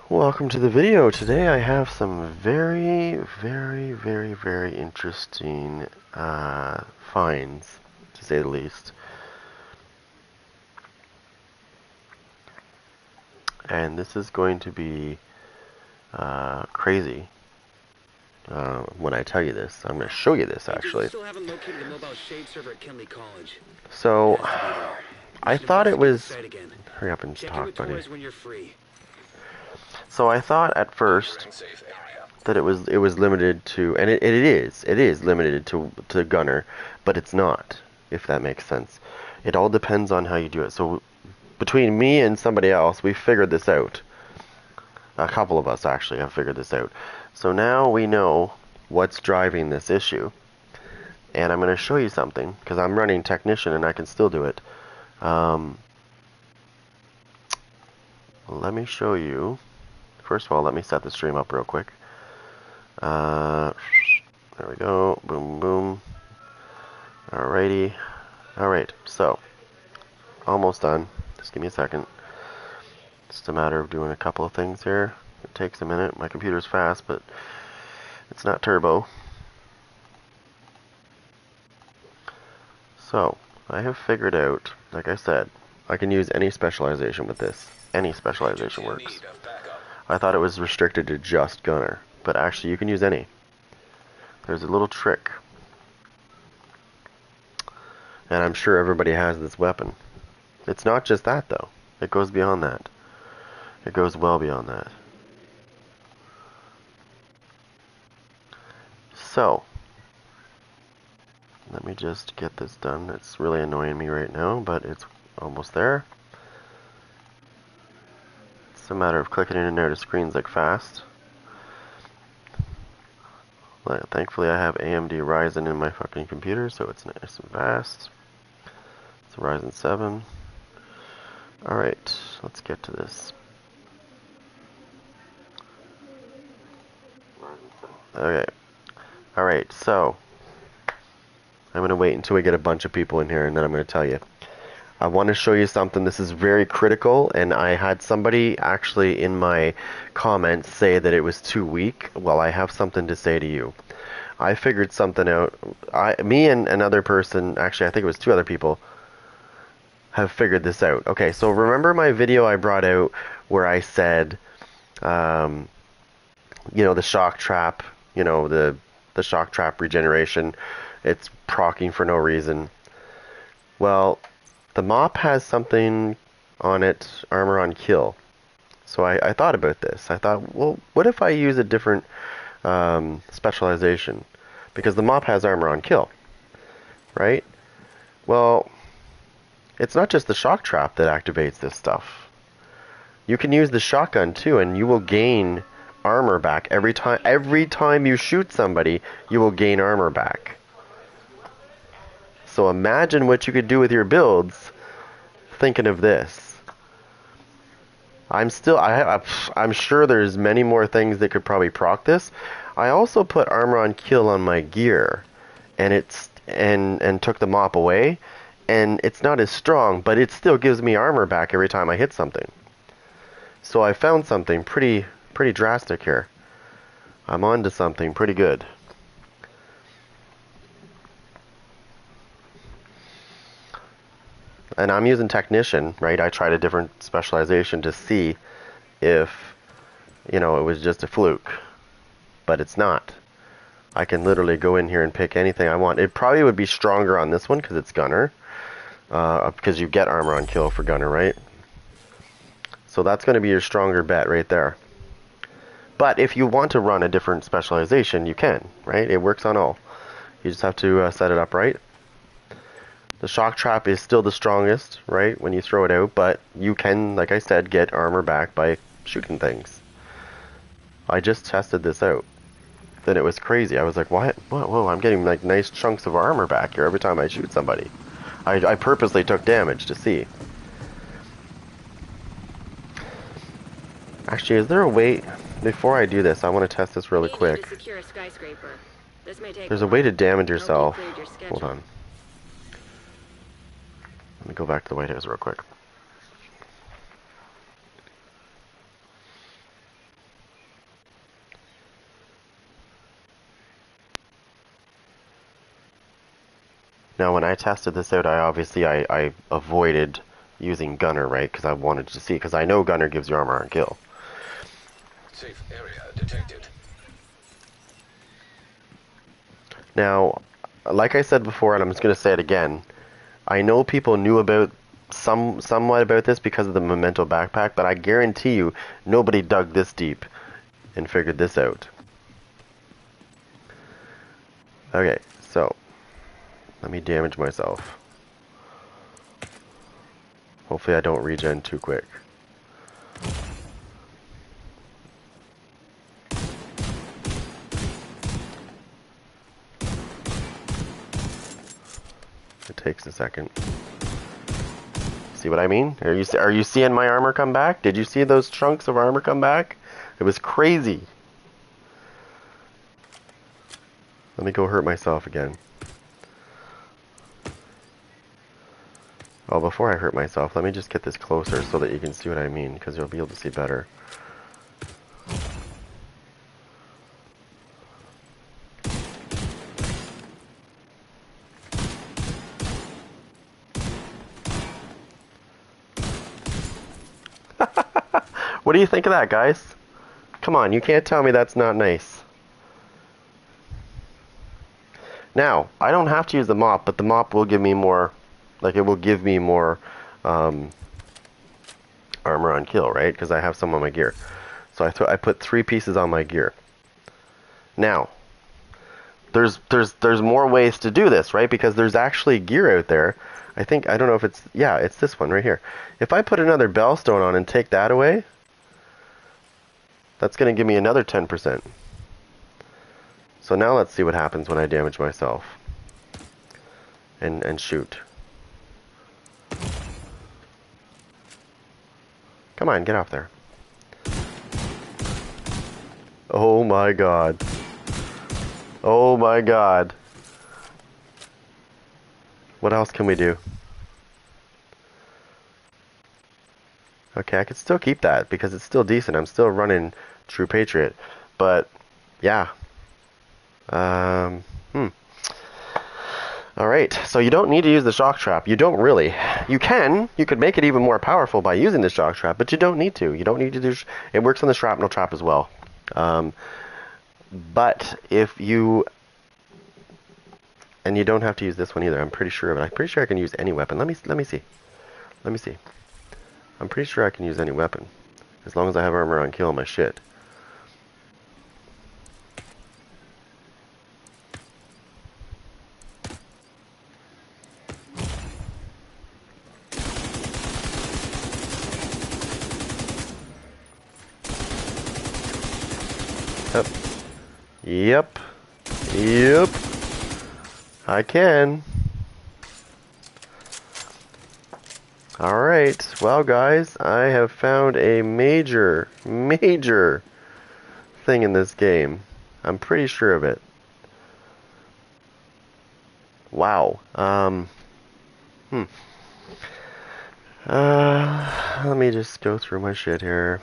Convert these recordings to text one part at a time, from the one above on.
Welcome to the video. Today I have some very interesting finds, to say the least. And this is going to be crazy when I tell you this. I'm going to show you this, actually. Still haven't located the mobile shade server at Kinley College. So, It has to be there. We I should thought it investigate the was... site again. Hurry up and Check in talk, with buddy. Torres when you're free. So I thought at first that it was limited to, and it is limited to gunner, but it's not, if that makes sense. It all depends on how you do it. So between me and somebody else, we figured this out. A couple of us actually have figured this out. So now we know what's driving this issue, and I'm going to show you something because I'm running technician and I can still do it. Let me show you. First of all, let me set the stream up real quick. There we go. Boom, boom. Alrighty. Alright, so. Almost done. Just give me a second. Just a matter of doing a couple of things here. It takes a minute. My computer's fast, but it's not turbo. So, I have figured out, like I said, I can use any specialization with this. Any specialization works. I thought it was restricted to just gunner, but actually you can use any. There's a little trick. And I'm sure everybody has this weapon. It's not just that, though. It goes beyond that. It goes well beyond that. So, let me just get this done. It's really annoying me right now, but it's almost there. It's a matter of clicking in and out of screens like fast. Thankfully I have AMD Ryzen in my fucking computer, so it's nice and fast. It's a Ryzen 7. Alright, let's get to this. Okay. Alright, so I'm going to wait until we get a bunch of people in here and then I'm going to tell you. I want to show you something. This is very critical, and I had somebody actually in my comments say that it was too weak. Well, I have something to say to you. I figured something out. Me and another person, actually I think it was two other people, have figured this out. Okay, so remember my video I brought out where I said, the shock trap, the shock trap regeneration, it's proccing for no reason. Well, the mop has something on it, armor on kill. So I thought about this. I thought, well, what if I use a different specialization? Because the mop has armor on kill, right? Well, it's not just the shock trap that activates this stuff. You can use the shotgun too, and you will gain armor back every time. Every time you shoot somebody, you will gain armor back. So imagine what you could do with your builds thinking of this. I'm sure there's many more things that could probably proc this. I also put armor on kill on my gear, and and took the mop away, and it's not as strong, but it still gives me armor back every time I hit something. So I found something pretty drastic here. I'm onto something pretty good. And I'm using technician, right? I tried a different specialization to see if, it was just a fluke. But it's not. I can literally go in here and pick anything I want. It probably would be stronger on this one because it's gunner. Because you get armor on kill for gunner, right? So that's going to be your stronger bet right there. But if you want to run a different specialization, you can, right? It works on all. You just have to set it up right. The shock trap is still the strongest, right, when you throw it out, but you can, like I said, get armor back by shooting things. I just tested this out. Then it was crazy. I was like, what? Whoa, I'm getting like nice chunks of armor back here every time I shoot somebody. I purposely took damage to see. Actually, is there a way... Before I do this, I want to test this really quick. There's a way to damage yourself. Hold on. Let me go back to the White House real quick. Now, when I tested this out, I avoided using Gunner, right? Because I wanted to see, because I know Gunner gives you armor on kill. Safe area detected. Now, like I said before, and I'm just going to say it again, I know people knew about somewhat about this because of the Memento backpack, but I guarantee you nobody dug this deep and figured this out. Okay, so let me damage myself. Hopefully I don't regen too quick. It takes a second. See what I mean? Are you seeing my armor come back? Did you see those chunks of armor come back? It was crazy. Let me go hurt myself again. Oh, before I hurt myself, let me just get this closer so that you can see what I mean, because you'll be able to see better. What do you think of that, guys? Come on, you can't tell me that's not nice. Now, I don't have to use the mop, but the mop will give me more, like it will give me more armor on kill, right? Because I have some on my gear. So I put 3 pieces on my gear. Now, there's more ways to do this, right? Because there's actually gear out there. I don't know if it's, yeah, it's this one right here. If I put another bellstone on and take that away, that's going to give me another 10%. So now let's see what happens when I damage myself. And shoot. Come on, get off there. Oh my god. Oh my god. What else can we do? Okay, I could still keep that because it's still decent. I'm still running True Patriot. But, yeah. Alright, so you don't need to use the shock trap. You don't really. You can. You could make it even more powerful by using the shock trap, but you don't need to. You don't need to do... It works on the shrapnel trap as well. But if you... And you don't have to use this one either. I'm pretty sure of it. I'm pretty sure I can use any weapon. Let me see. Let me see. I'm pretty sure I can use any weapon. As long as I have armor on kill on my shit. Yep. Yep. Yep. I can. Alright, well guys, I have found a major thing in this game. I'm pretty sure of it. Wow. Let me just go through my shit here.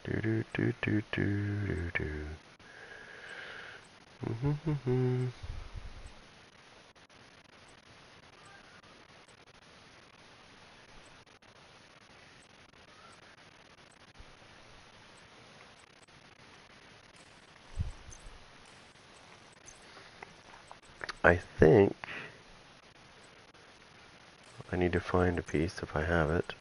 Do do do do do do do. I think I need to find a piece if I have it.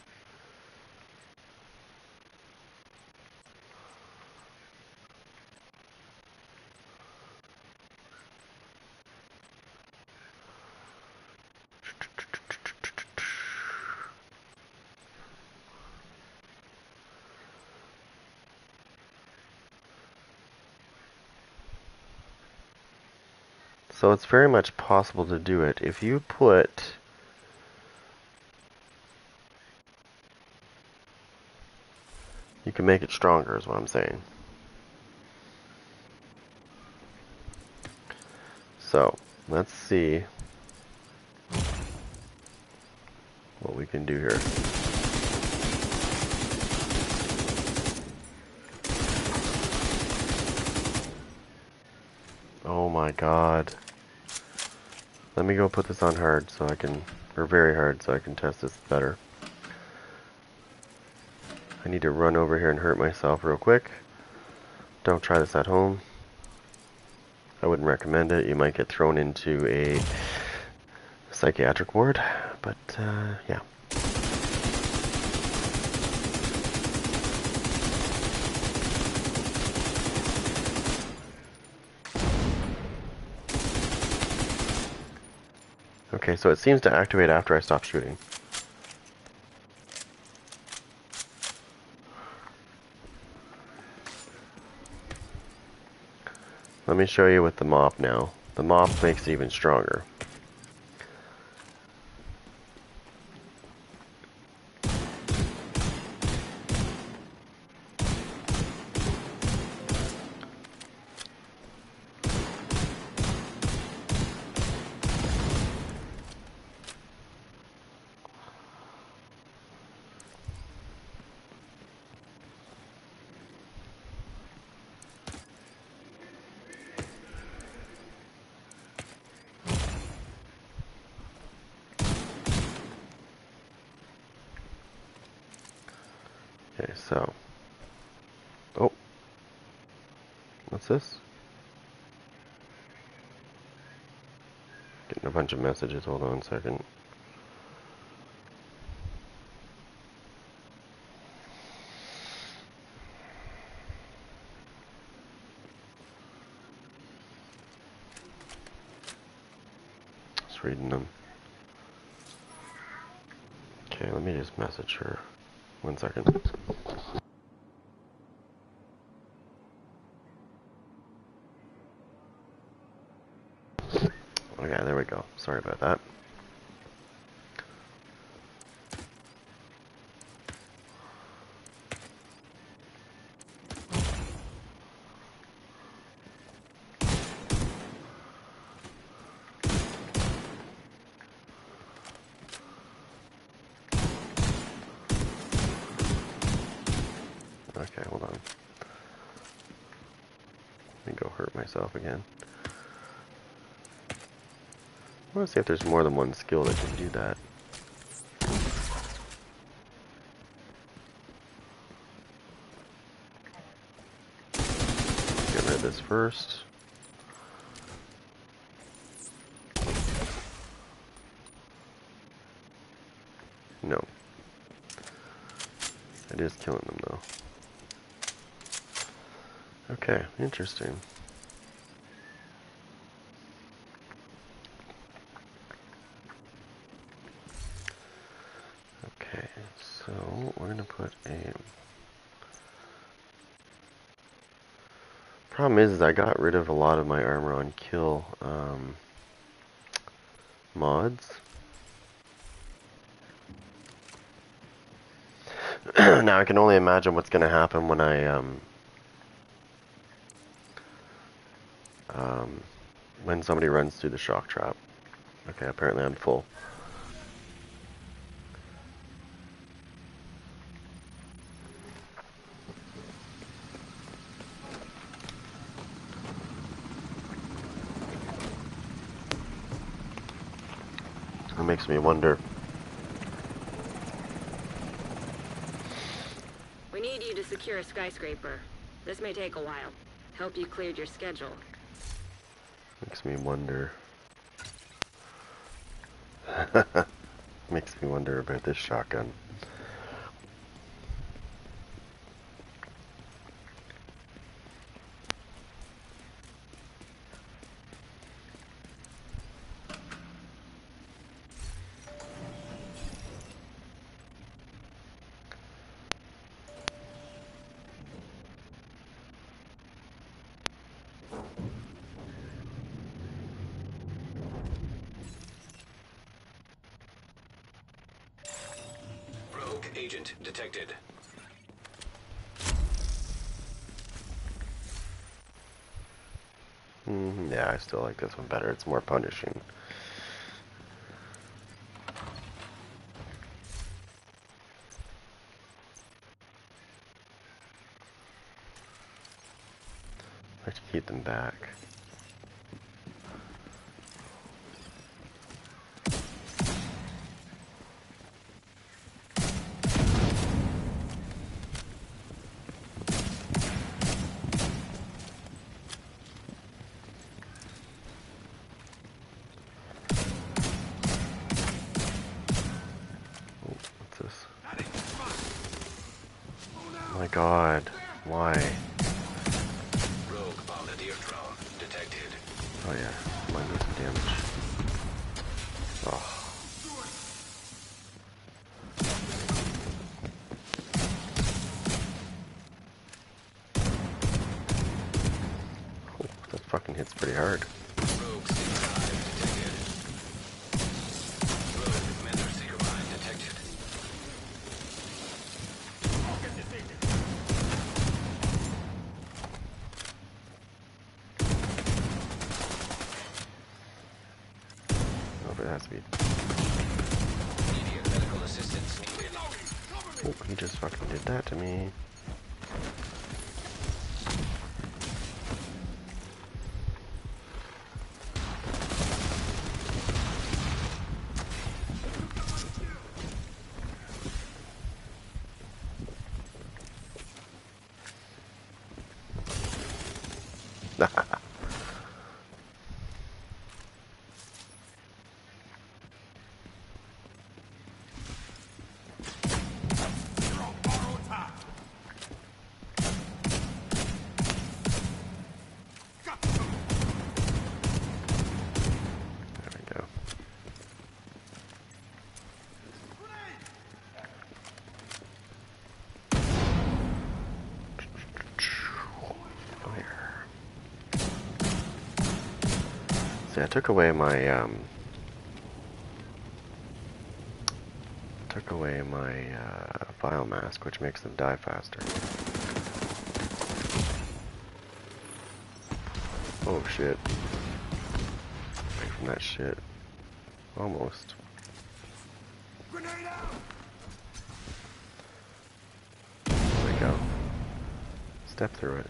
So it's very much possible to do it. If you put... You can make it stronger is what I'm saying. So, let's see what we can do here. my god. Let me go put this on hard so I can, or very hard so I can test this better. I need to run over here and hurt myself real quick. Don't try this at home. I wouldn't recommend it. You might get thrown into a psychiatric ward, but yeah. Okay, so it seems to activate after I stop shooting. Let me show you with the mop now. The mop makes it even stronger. Okay, so. Oh. What's this? Getting a bunch of messages. Hold on a second. Just reading them. Okay, let me just message her. 1 second. Okay, there we go. Sorry about that. Okay, hold on. Let me go hurt myself again. I want to see if there's more than one skill that can do that. Get rid of this first. No. It is killing them though. Okay, interesting. Okay, so we're gonna put a... Problem is I got rid of a lot of my armor on kill mods. Now I can only imagine what's gonna happen when I when somebody runs through the shock trap. Okay, apparently I'm full. It makes me wonder. We need you to secure a skyscraper. This may take a while. Hope you cleared your schedule. Makes me wonder. Makes me wonder about this shotgun. Rogue agent detected. Yeah, I still like this one better. It's more punishing. I have to keep them back. god. Why? Rogue bombardier drone detected. Oh yeah, might do some damage. Oh. That fucking hits pretty hard. Rogue C5 detected. Rogue mentor seeker mine detected. Oh, but it has to be. Immediate medical assistance needed. Oh, he just fucking did that to me. There we go. Fire. See, I took away my file mask, which makes them die faster. Oh shit. Away from that shit. Almost. There we go. Step through it.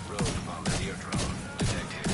Rogue bombardier drone detected.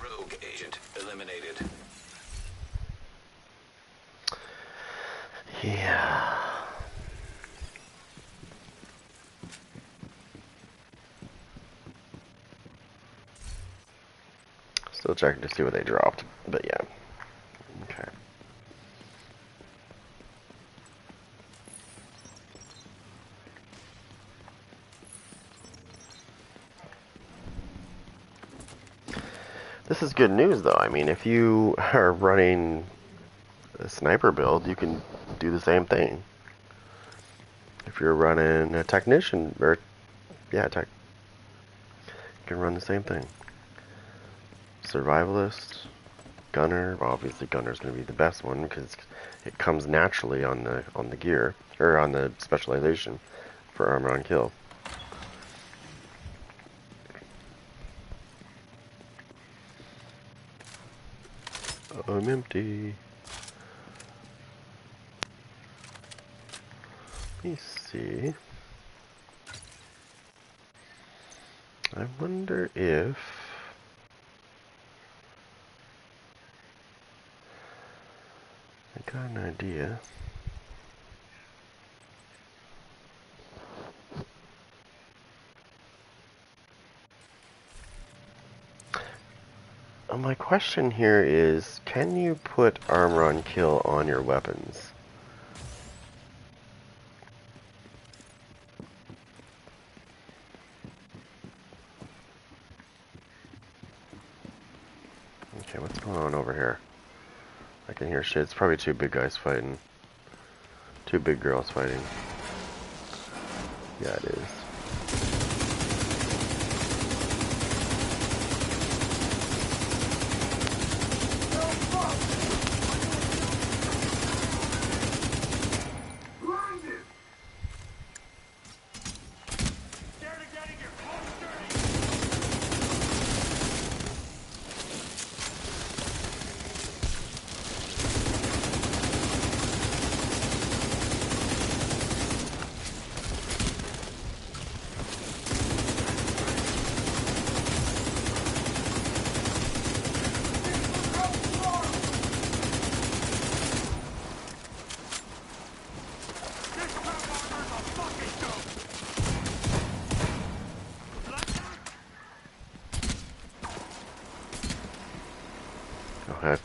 Rogue agent eliminated. Yeah. Still checking to see what they dropped, but yeah. Okay. This is good news, though. I mean, if you are running a sniper build, you can do the same thing. If you're running a technician, or, yeah, you can run the same thing. Survivalist, gunner. Well, obviously, gunner's going to be the best one because it comes naturally on the gear or on the specialization for armor on kill. I'm empty. Let me see. I wonder if I got an idea. My question here is, can you put armor on kill on your weapons? Okay, what's going on over here? I can hear shit. It's probably two big guys fighting. Two big girls fighting. Yeah, it is.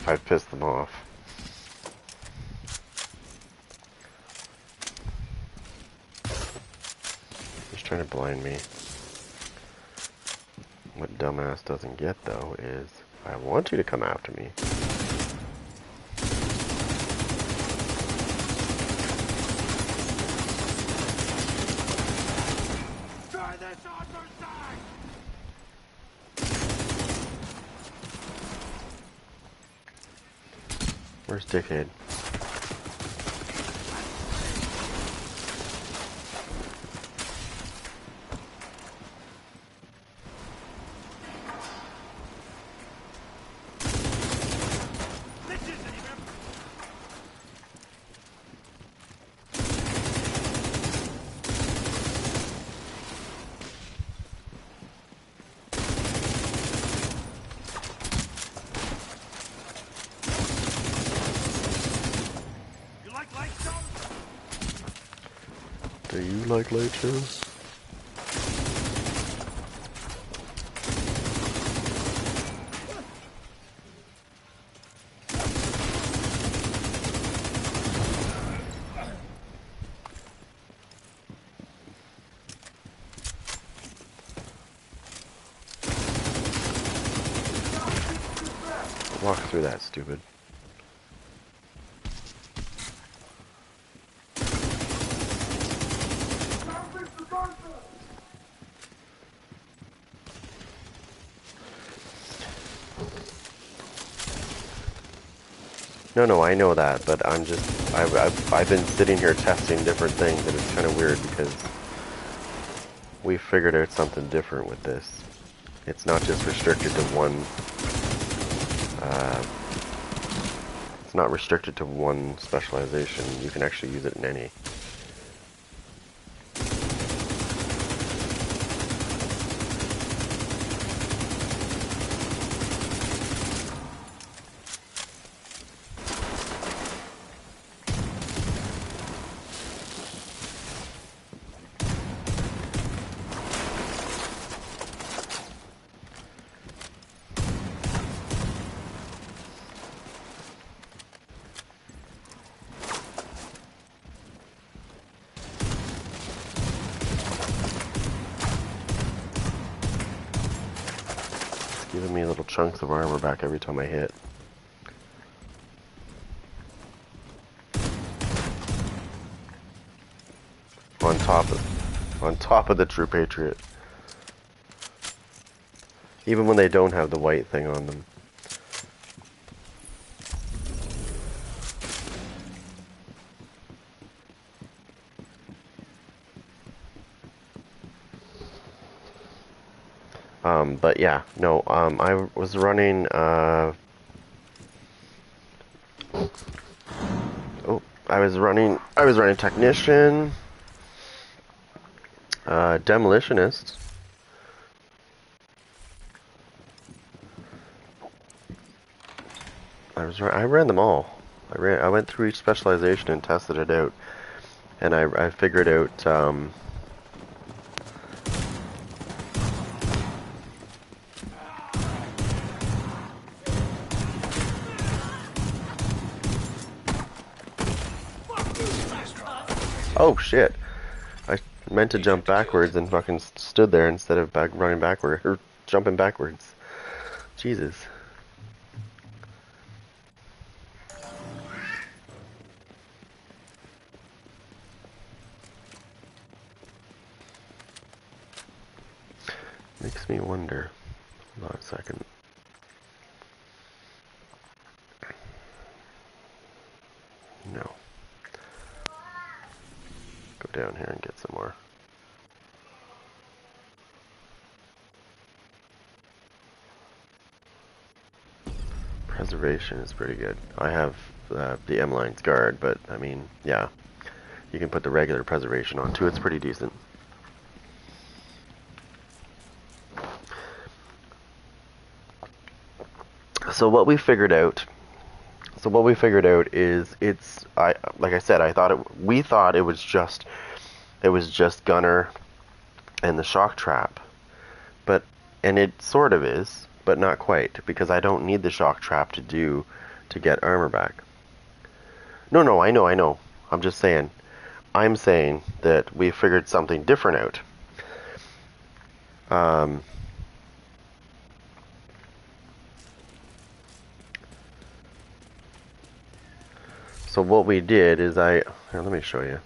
I've pissed them off. He's trying to blind me. What dumbass doesn't get, though, is I want you to come after me. Try this on your side! Where's Dickhead? This isn't even... You like light shows? Do you like light shows? Walk through that, stupid. No, I know that, but I've been sitting here testing different things, and it's kind of weird because we figured out something different with this. It's not just restricted to one. It's not restricted to one specialization. You can actually use it in any. Giving me little chunks of armor back every time I hit. On top of the True Patriot. Even when they don't have the white thing on them. But yeah, no, I was running, I was running Technician, Demolitionist, I ran them all. I went through each specialization and tested it out, and I figured out, oh shit! I meant to jump backwards and fucking stood there instead of running backward or jumping backwards. Jesus. down here and get some more. Preservation is pretty good. I have the M-Line's guard, but I mean, yeah. You can put the regular preservation on too. It's pretty decent. So what we figured out is like I said, we thought it was just Gunner and the shock trap. And it sort of is, but not quite, because I don't need the shock trap to get armor back. No, I know. I'm saying that we figured something different out. So what we did is here, let me show you.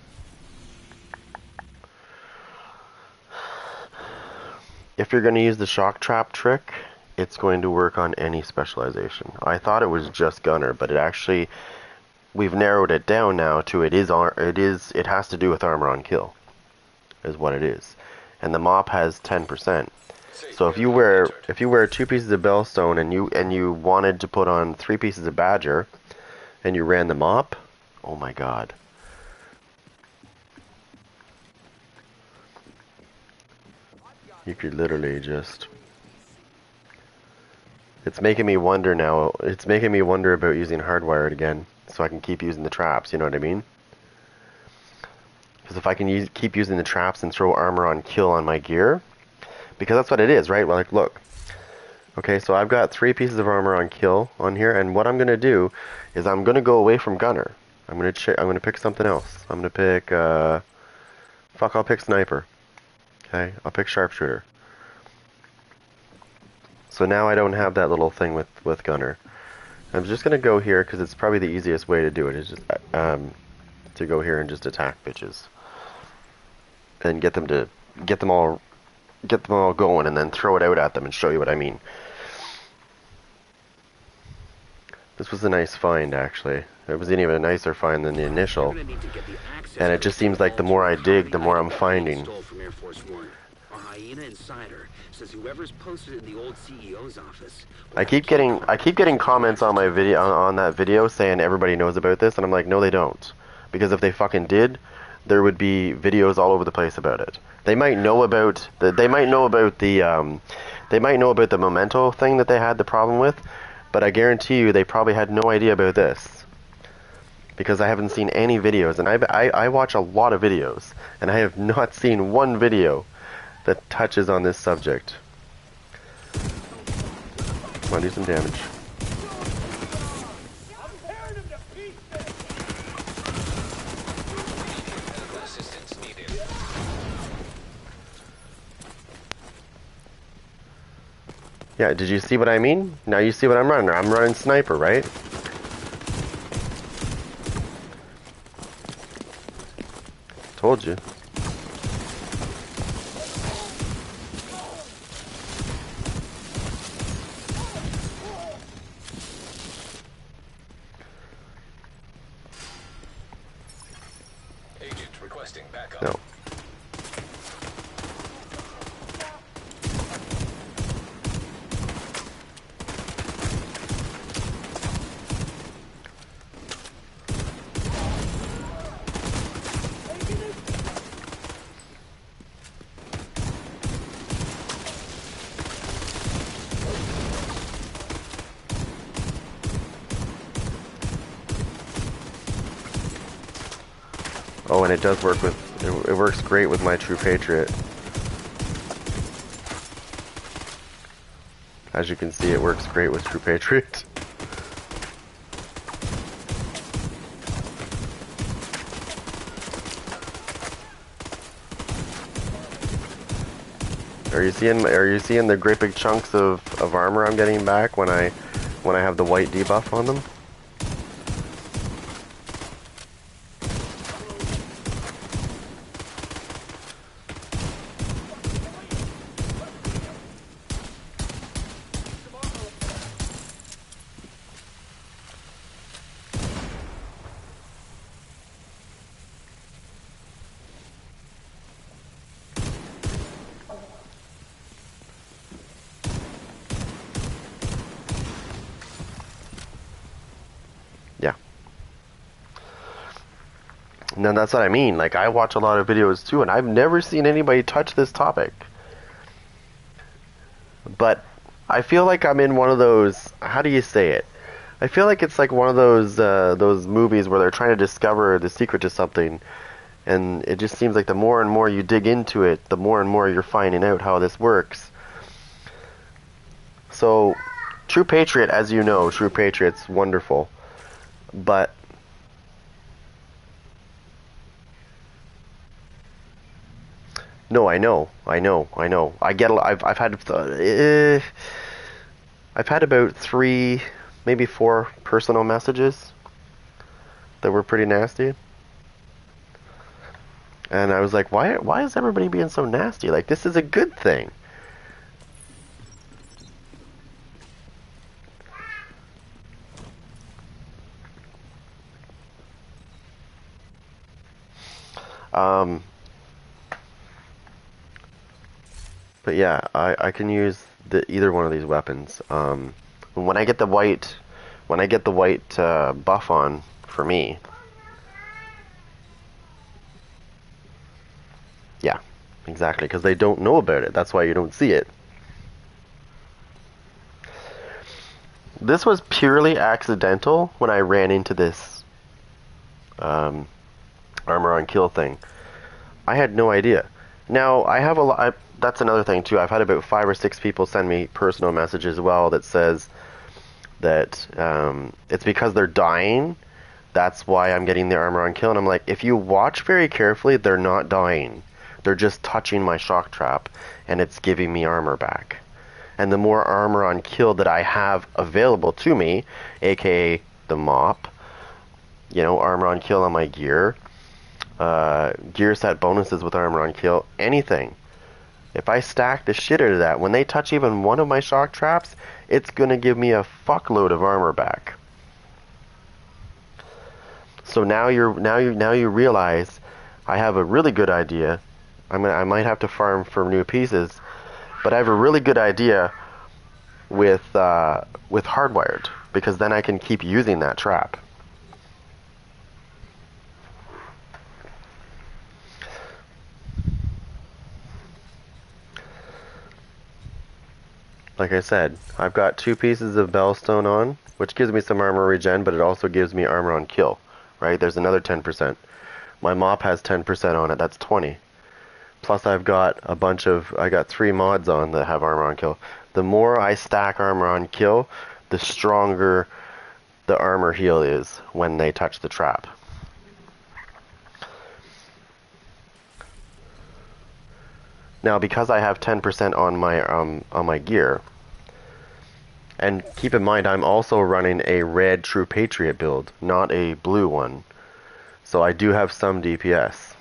If you're going to use the shock trap trick, it's going to work on any specialization. I thought it was just Gunner, but we've narrowed it down now to it has to do with armor on kill, is what it is. And the mop has 10%. So if you wear 2 pieces of Bellstone and you wanted to put on 3 pieces of Badger, and you ran the mop, oh my god. You could literally just... It's making me wonder now. It's making me wonder about using hardwired again, so I can keep using the traps, you know what I mean? Because if I can keep using the traps and throw armor on kill on my gear, because that's what it is, right? Well, like, look. Okay, so I've got 3 pieces of armor on kill on here, and what I'm gonna do is I'm gonna go away from Gunner. I'm gonna pick something else. I'm gonna pick I'll pick Sniper. Okay, I'll pick Sharpshooter. So now I don't have that little thing with Gunner. I'm just gonna go here because it's probably the easiest way to do it. Is just to go here and just attack bitches and get them all going, and then throw it out at them and show you what I mean. This was a nice find, actually. It was even a nicer find than the initial. And it just seems like the more I dig, the more I'm finding. I keep getting comments on my video on that video saying everybody knows about this, and I'm like, no, they don't. Because if they fucking did, there would be videos all over the place about it. They might know about the memento thing that they had the problem with, but I guarantee you they probably had no idea about this. Because I haven't seen any videos, and I watch a lot of videos, and I have not seen one video that touches on this subject. Come on, do some damage. Yeah, did you see what I mean? Now you see what I'm running. I'm running Sniper, right? Told you. Agent requesting backup. No. Oh, and it does work with, it works great with my True Patriot. As you can see, it works great with True Patriot. Are you seeing the great big chunks of armor I'm getting back when I have the white debuff on them? No, that's what I mean. Like, I watch a lot of videos too, and I've never seen anybody touch this topic. But I feel like I'm in one of those. How do you say it? I feel like it's like one of those movies where they're trying to discover the secret to something, and it just seems like the more and more you dig into it, the more and more you're finding out how this works. So, True Patriot, as you know, True Patriot's wonderful, but no, I know. I get. I've had about 3, maybe 4 personal messages that were pretty nasty, and I was like, why is everybody being so nasty? Like, this is a good thing. Um, but yeah, I can use either one of these weapons. When I get the white, buff on for me, yeah, exactly, because they don't know about it. That's why you don't see it. This was purely accidental when I ran into this um, armor on kill thing. I had no idea. Now, I have a lot. That's another thing too. I've had about 5 or 6 people send me personal messages as well that says that it's because they're dying. That's why I'm getting the armor on kill. And I'm like, if you watch very carefully, they're not dying. They're just touching my shock trap, and it's giving me armor back. And the more armor on kill that I have available to me, aka the mop, armor on kill on my gear, gear set bonuses with armor on kill, anything. If I stack the shit out of that, when they touch even one of my shock traps, it's gonna give me a fuckload of armor back. So now you realize I have a really good idea. I might have to farm for new pieces, but I have a really good idea with hardwired, because then I can keep using that trap. Like I said, I've got 2 pieces of Bellstone on, which gives me some armor regen, but it also gives me armor on kill, right? There's another 10%. My mop has 10% on it, that's 20. Plus I got 3 mods on that have armor on kill. The more I stack armor on kill, the stronger the armor heal is when they touch the trap. Now, because I have 10% on my gear, and keep in mind I'm also running a red True Patriot build, not a blue one, so I do have some DPS.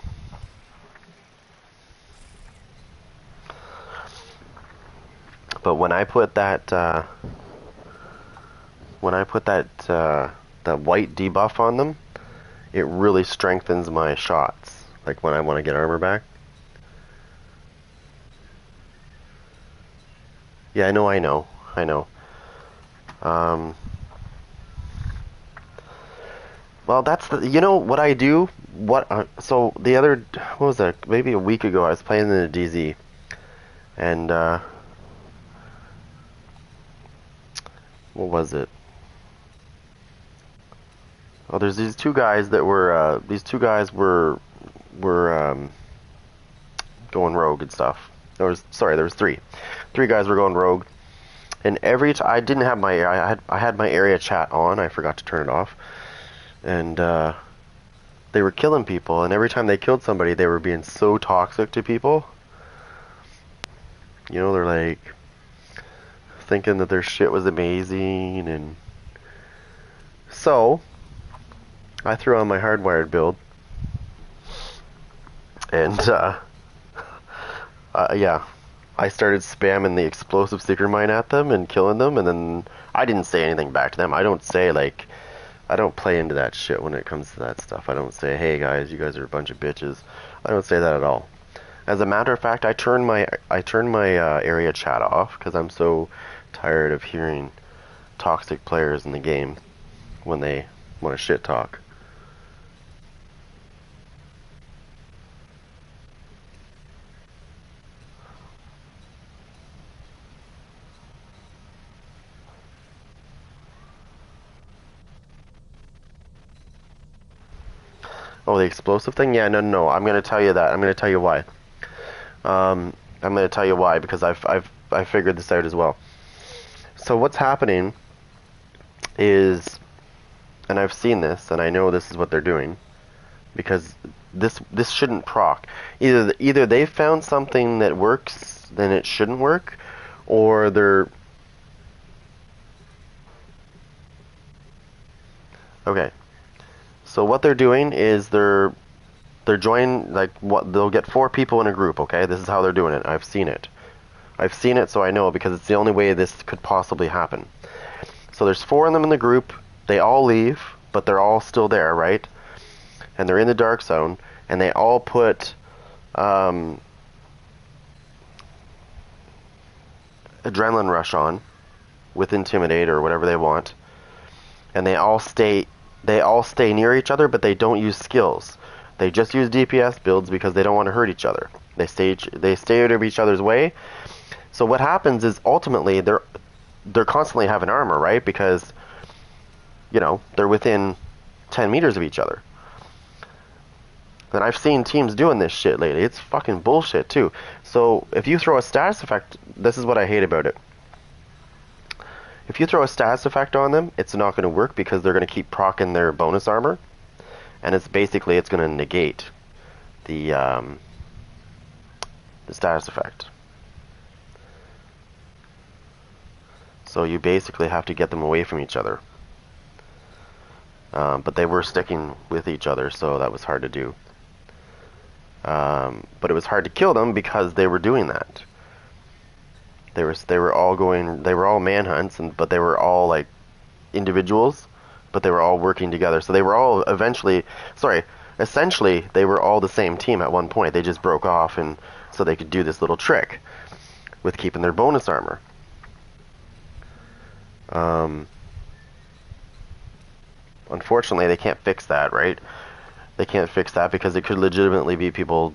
But when I put that that white debuff on them, it really strengthens my shots. Like when I want to get armor back. Yeah, I know. Well, that's what I do. So what was that? Maybe a week ago, I was playing in the DZ, and what was it? Oh, there's these 2 guys that were going rogue and stuff. There was 3. 3 guys were going rogue, and I didn't have I had my area chat on. I forgot to turn it off, and they were killing people. And every time they killed somebody, they were being so toxic to people. They're like thinking that their shit was amazing, and so I threw on my hardwired build, and yeah, I started spamming the explosive seeker mine at them and killing them, and then I didn't say anything back to them. I don't play into that shit when it comes to that stuff. I don't say, hey guys, you guys are a bunch of bitches. I don't say that at all. As a matter of fact, I turned my area chat off because I'm so tired of hearing toxic players in the game when they want to shit talk. Oh, the explosive thing? Yeah, no, no, no. I'm gonna tell you that. I'm gonna tell you why. I'm gonna tell you why because I figured this out as well. So what's happening is, and I've seen this, and I know this is what they're doing, because this shouldn't proc. Either they found something that works, then it shouldn't work, or they're okay. So what they're doing is they're joining, like, what, they'll get 4 people in a group. Okay, this is how they're doing it. I've seen it. I've seen it, so I know, because it's the only way this could possibly happen. So there's 4 of them in the group. They all leave, but they're all still there, right? And they're in the dark zone, and they all put adrenaline rush on with intimidate or whatever they want, and they all stay near each other, but they don't use skills. They just use DPS builds because they don't want to hurt each other. They stay out of each other's way. So what happens is ultimately they're constantly having armor, right? Because they're within 10 meters of each other. And I've seen teams doing this shit lately. It's fucking bullshit too. So if you throw a status effect, this is what I hate about it. If you throw a status effect on them, it's not going to work because they're going to keep proccing their bonus armor, and it's going to negate the status effect. So you basically have to get them away from each other. But they were sticking with each other, so that was hard to do. But it was hard to kill them because they were doing that. They were all manhunts, but they were all like individuals, but they were all working together. So they were all essentially they were all the same team at one point. They just broke off, and so they could do this little trick with keeping their bonus armor. Unfortunately, they can't fix that, right? They can't fix that because it could legitimately be people,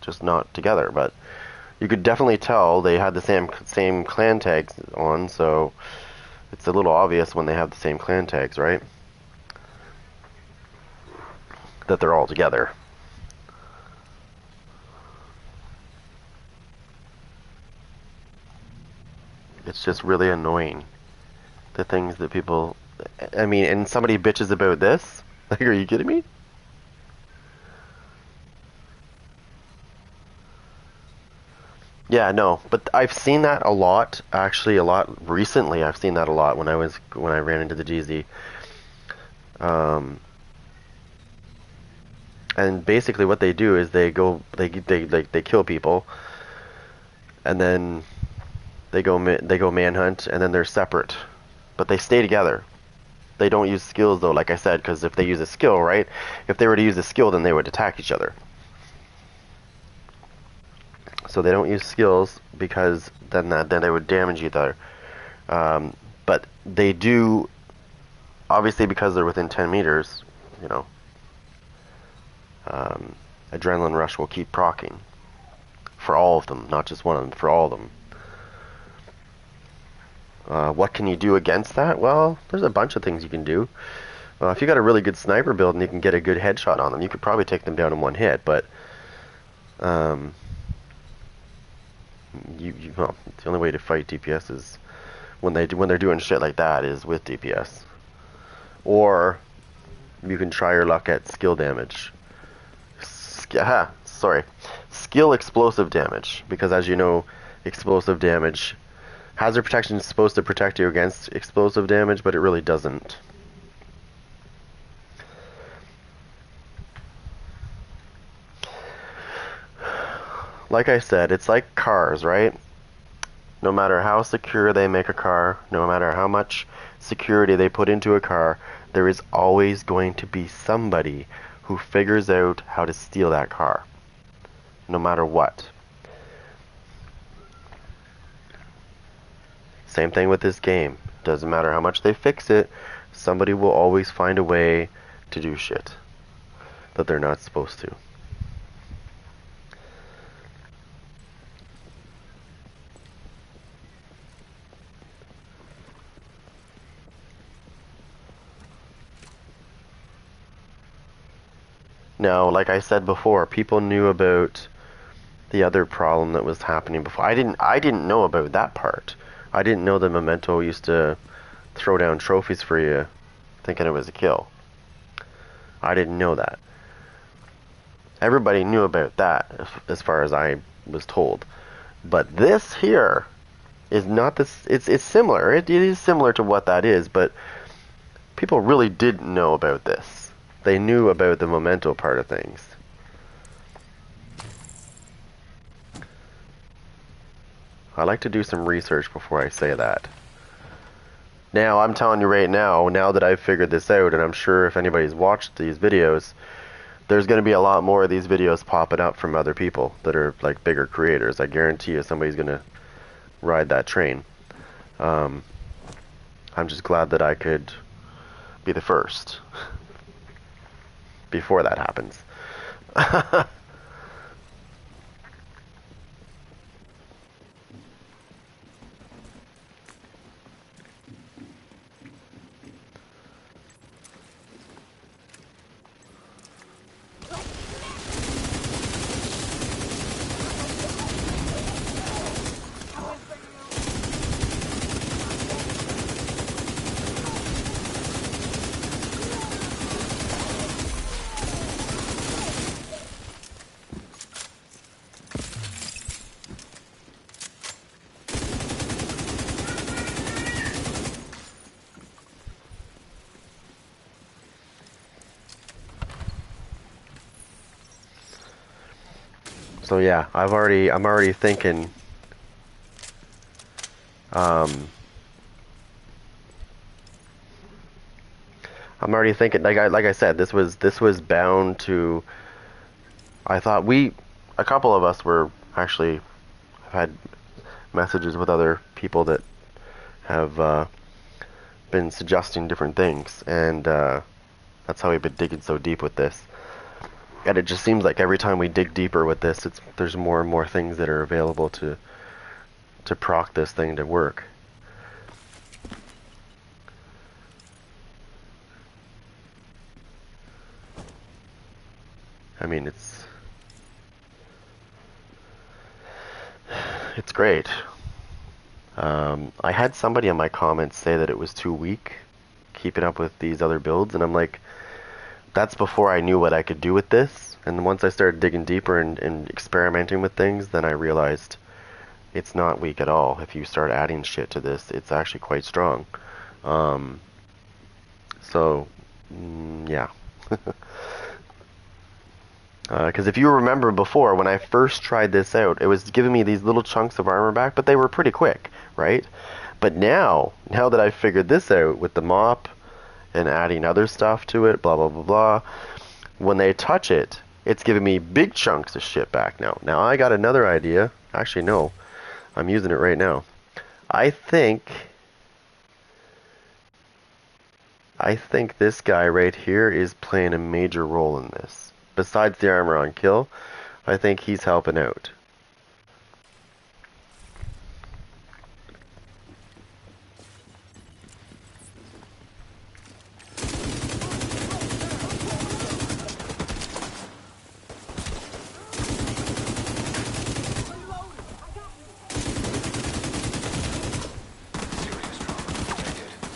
just not together. But you could definitely tell they had the same clan tags on, so it's a little obvious when they have the same clan tags, right? That they're all together. It's just really annoying. The things that people... I mean, and somebody bitches about this? Like, are you kidding me? Yeah, no, but I've seen that a lot, actually, a lot recently. I've seen that a lot when I ran into the GZ. And basically what they do is they kill people, and then they go manhunt, and then they're separate, but they stay together. They don't use skills though, like I said, because if they use a skill, right? If they were to use a skill, then they would attack each other. So they don't use skills because then they would damage each other. But they do, obviously, because they're within 10 meters. Adrenaline rush will keep proccing for all of them, not just one of them, for all of them. What can you do against that? Well, there's a bunch of things you can do. If you got a really good sniper build and you can get a good headshot on them, you could probably take them down in one hit. But well, the only way to fight DPS is when they're doing shit like that is with DPS, or you can try your luck at skill damage. Skill explosive damage, because as you know, explosive damage, hazard protection is supposed to protect you against explosive damage, but it really doesn't. Like I said, it's like cars, right? No matter how secure they make a car, no matter how much security they put into a car, there is always going to be somebody who figures out how to steal that car, no matter what. Same thing with this game. Doesn't matter how much they fix it, somebody will always find a way to do shit that they're not supposed to. Now, like I said before, people knew about the other problem that was happening before. I didn't know about that part. I didn't know that Memento used to throw down trophies for you thinking it was a kill. I didn't know that. Everybody knew about that as far as I was told. But this here is not this. It's similar. It is similar to what that is, but people really didn't know about this. They knew about the Memento part of things. I like to do some research before I say that. Now, I'm telling you right now that I've figured this out, and I'm sure if anybody's watched these videos, there's going to be a lot more of these videos popping up from other people that are like bigger creators. I guarantee you somebody's going to ride that train. I'm just glad that I could be the first before that happens. So yeah, I'm already thinking. I'm already thinking. Like I said, this was bound to. I thought a couple of us were actually have had messages with other people that have been suggesting different things, and that's how we've been digging so deep with this. And it just seems like every time we dig deeper with this, there's more and more things that are available to proc this thing to work. I mean, it's great. I had somebody in my comments say that it was too weak keeping up with these other builds, and I'm like, that's before I knew what I could do with this. And once I started digging deeper and experimenting with things, then I realized it's not weak at all. If you start adding shit to this, it's actually quite strong. Yeah. Because if you remember before, when I first tried this out, it was giving me these little chunks of armor back, but they were pretty quick, right? But now that I've figured this out with the mop and adding other stuff to it, blah, blah, blah, blah, when they touch it, it's giving me big chunks of shit back now. Now, I got another idea. Actually, no. I'm using it right now. I think this guy right here is playing a major role in this. Besides the armor on kill, I think he's helping out.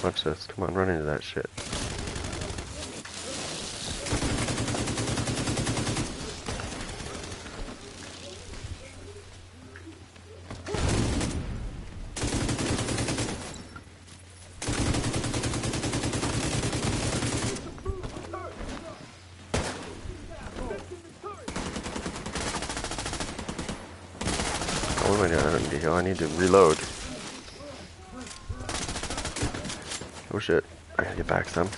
Watch this. Come on, run into that shit. Oh, wait a minute, I need to reload. Oh shit, I gotta get back some.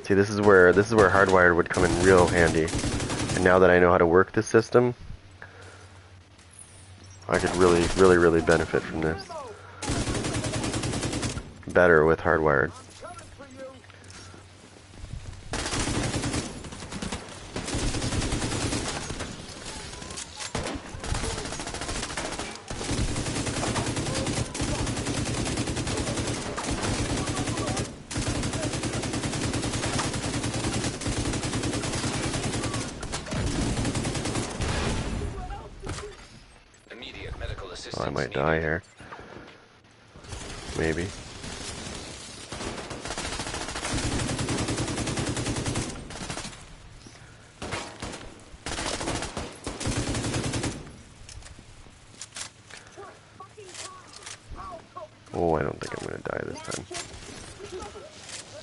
See, this is where hardwired would come in real handy. And now that I know how to work this system, I could really benefit from this. Better with hardwired. so I might die here. Maybe. Oh, I don't think I'm gonna die this time.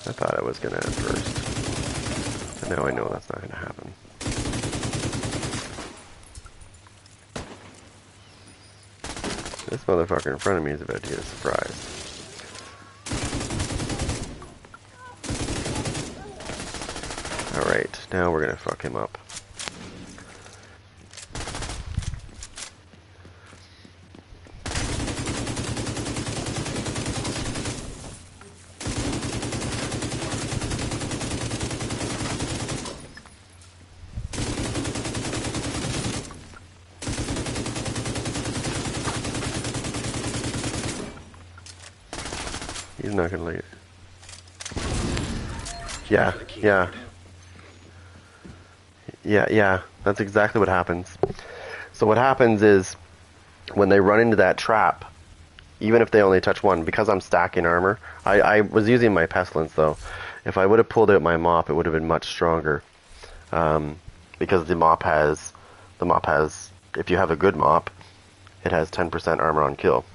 I thought I was gonna at first. And now I know that's not gonna happen. This motherfucker in front of me is about to get a surprise. Alright, now we're gonna fuck him up. He's not gonna like it. Yeah, yeah. Yeah, that's exactly what happens. So what happens is, when they run into that trap, even if they only touch one, because I'm stacking armor, I was using my pestilence though. If I would have pulled out my mop, it would have been much stronger. Because the mop has, if you have a good mop, it has 10% armor on kill.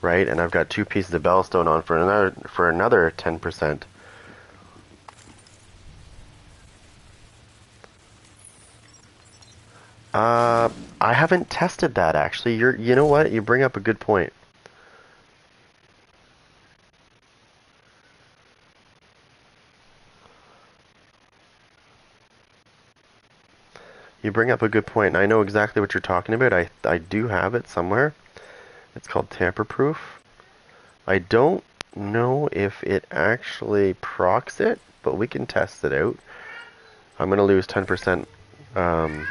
Right, and I've got 2 pieces of bellstone on for another 10%. I haven't tested that actually. You know what? You bring up a good point. You bring up a good point, and I know exactly what you're talking about. I do have it somewhere. It's called tamper-proof. I don't know if it actually procs it, but we can test it out. I'm going to lose 10% armor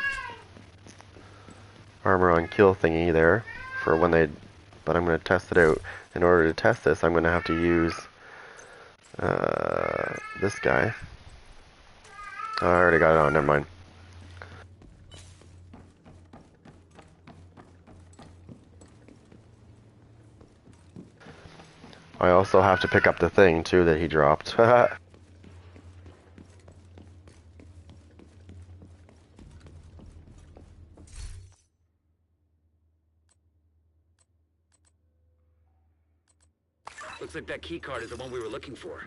on kill thingy there for when they, but I'm going to test it out. In order to test this, I'm going to have to use this guy. Oh, I already got it on, never mind. I also have to pick up the thing too that he dropped. Looks like that key card is the one we were looking for.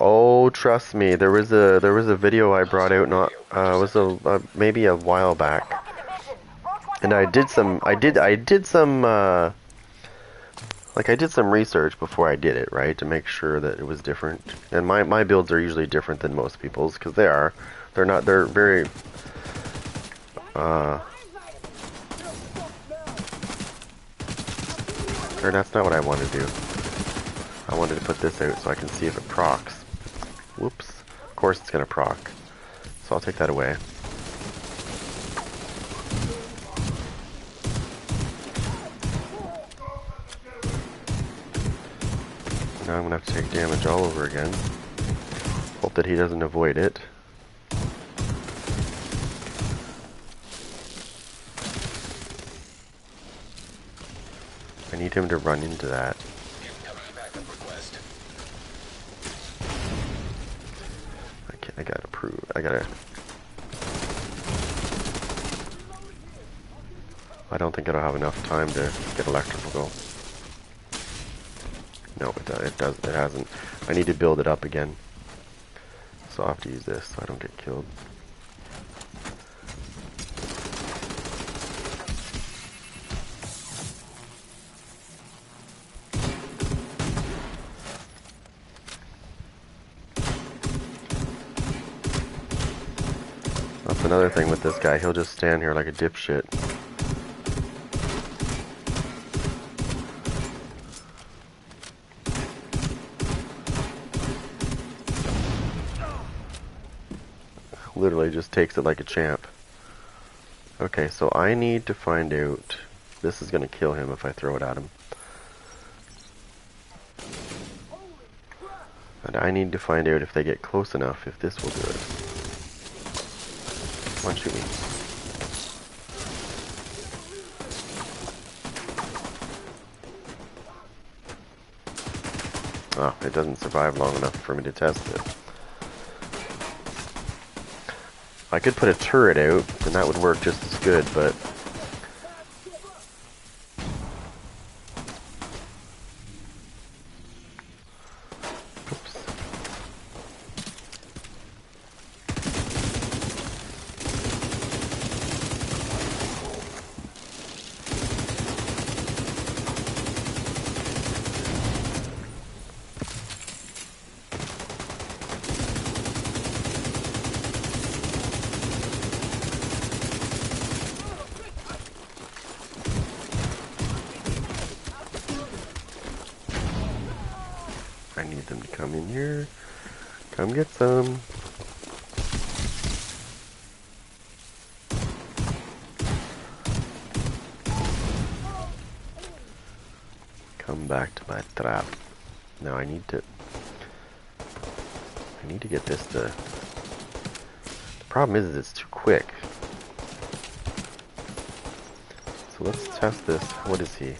Oh, trust me, there was a video I brought out not was maybe a while back, and I did some research before I did it, right, to make sure that it was different. And my builds are usually different than most people's, because they're very or that's not what I wanted to do. I wanted to put this out so I can see if it procs. Whoops. Of course it's gonna proc. So I'll take that away. Now I'm gonna have to take damage all over again. Hope that he doesn't avoid it. I need him to run into that. I gotta prove. I don't think it'll have enough time to get electrical. No, it hasn't. I need to build it up again. So I'll have to use this so I don't get killed. That's another thing with this guy. He'll just stand here like a dipshit. Literally just takes it like a champ. Okay, so I need to find out... This is going to kill him if I throw it at him. And I need to find out if they get close enough, if this will do it. Come on, shoot me. Oh, it doesn't survive long enough for me to test it. I could put a turret out, and that would work just as good, but... Oops. I need them to come in here. Come get some. Come back to my trap. Now I need to get this to... The problem is it's too quick. So let's test this. What is he?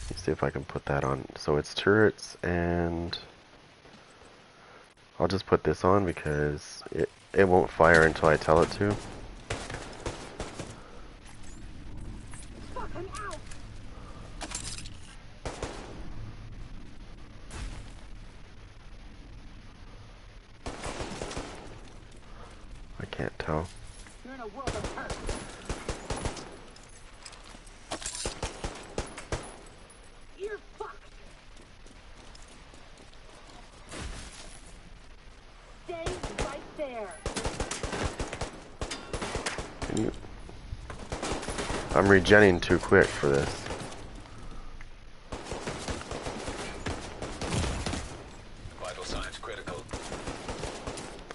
Let's see if I can put that on. So it's turrets, and I'll just put this on because it won't fire until I tell it to. I can't tell. You're in a world of hurt. You're fucked. Stay right there. Can you... I'm regenning too quick for this. Vital signs critical.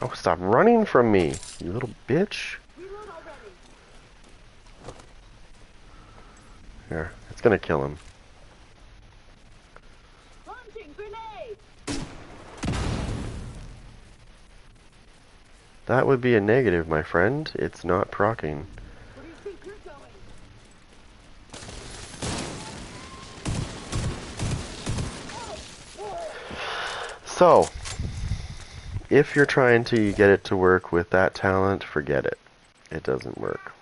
Oh, stop running from me, you little bitch. Reload already. Here, it's gonna kill him. Launching grenade. That would be a negative, my friend. It's not proccing. Where do you think you're going? So, if you're trying to get it to work with that talent, forget it. It doesn't work.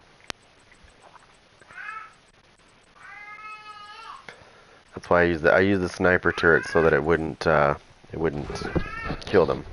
That's why I use the sniper turret so that it wouldn't kill them.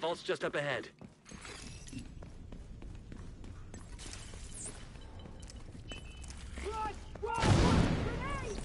Vault's just up ahead. Run! Run! Grenade!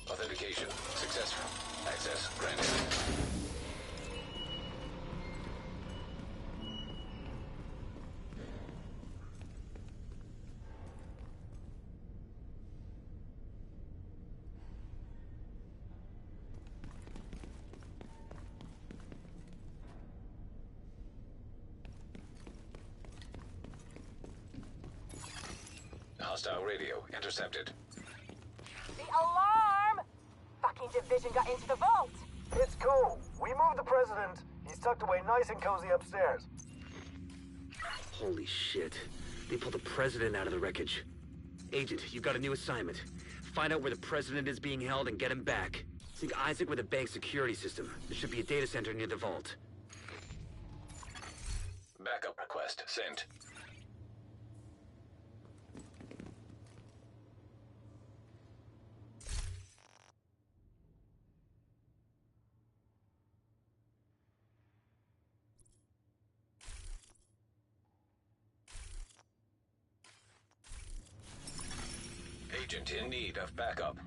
Authentication successful. Access granted. Hostile radio intercepted. The alarm! Fucking division got into the vault! It's cool. We moved the president. He's tucked away nice and cozy upstairs. Holy shit. They pulled the president out of the wreckage. Agent, you've got a new assignment. Find out where the president is being held and get him back. Sync Isaac with the bank's security system. There should be a data center near the vault. Backup request sent. Agent in need of backup.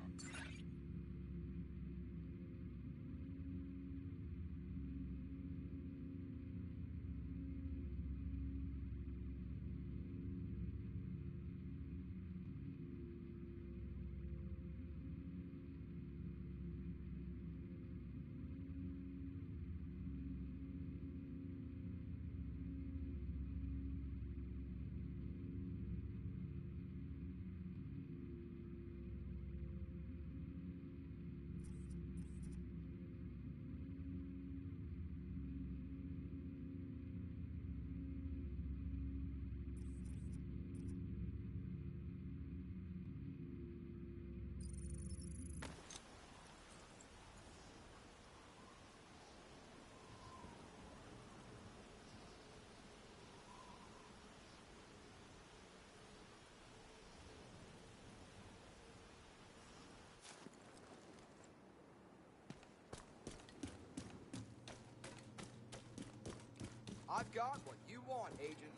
I've got what you want, Agent.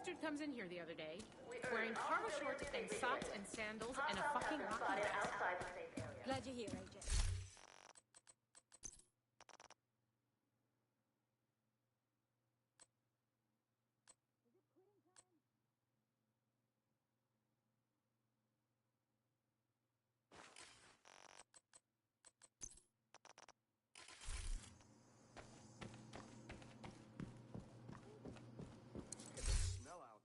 dude comes in here the other day, wearing cargo shorts and socks and sandals and a fucking hockey mask. Glad you're here, Agent. Get the smell out.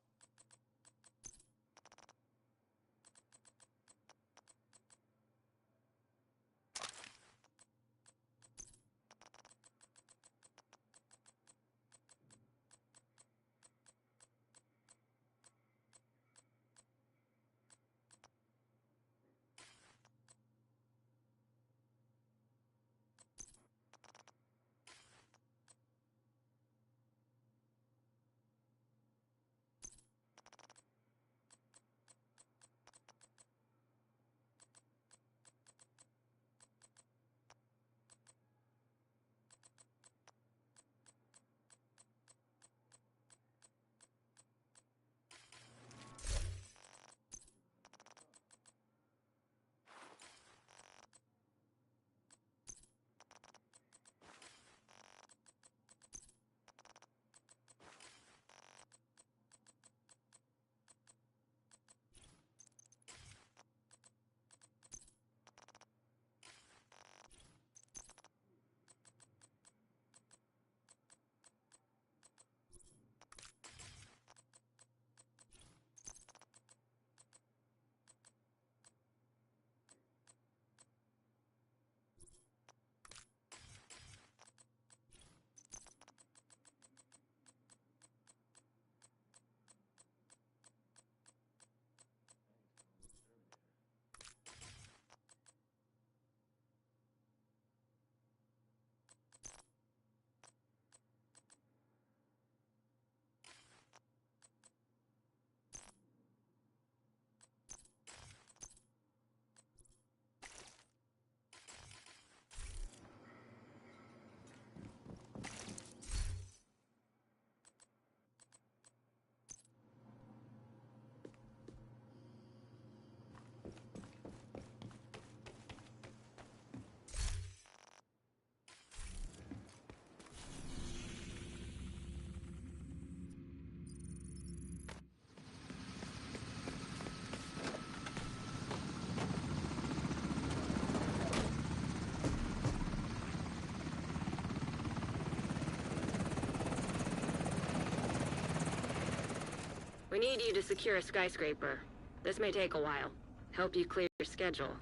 We need you to secure a skyscraper. This may take a while. Help you clear your schedule.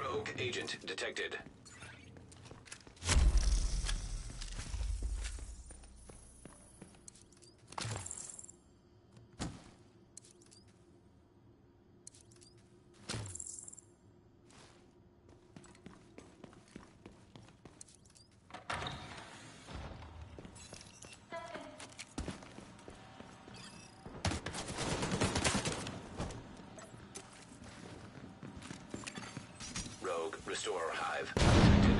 Rogue agent detected. Rogue Restorer Hive detected.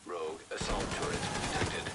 Rogue assault turret detected.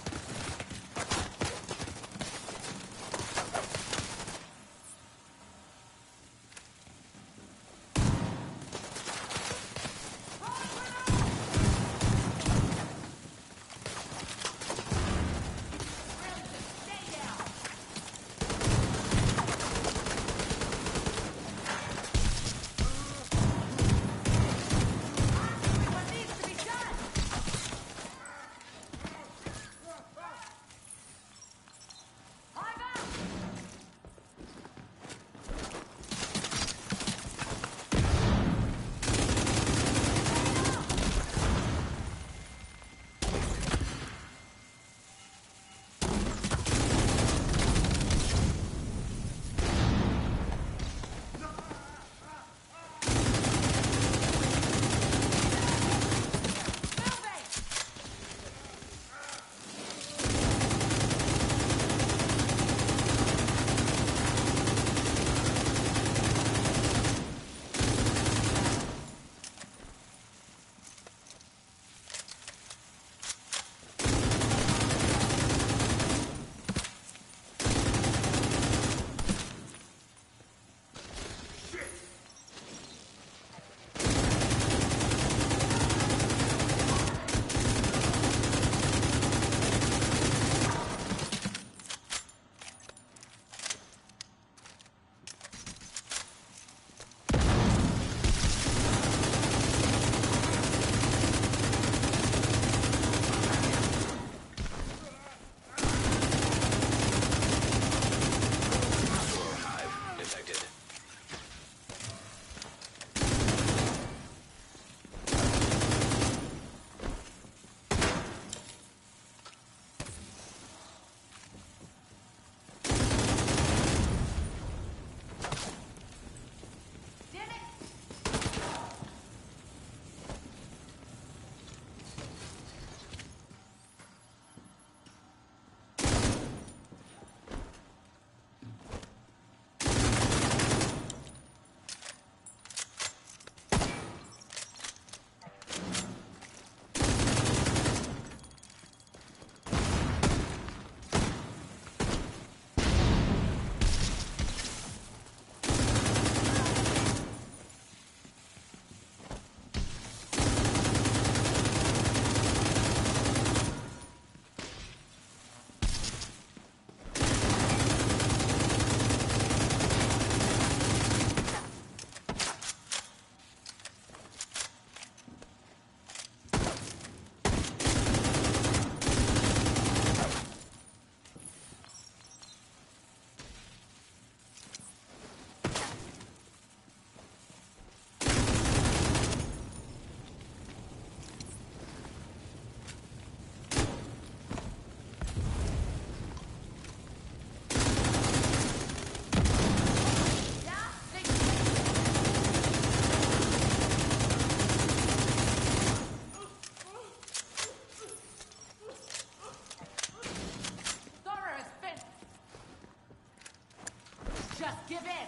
just give in.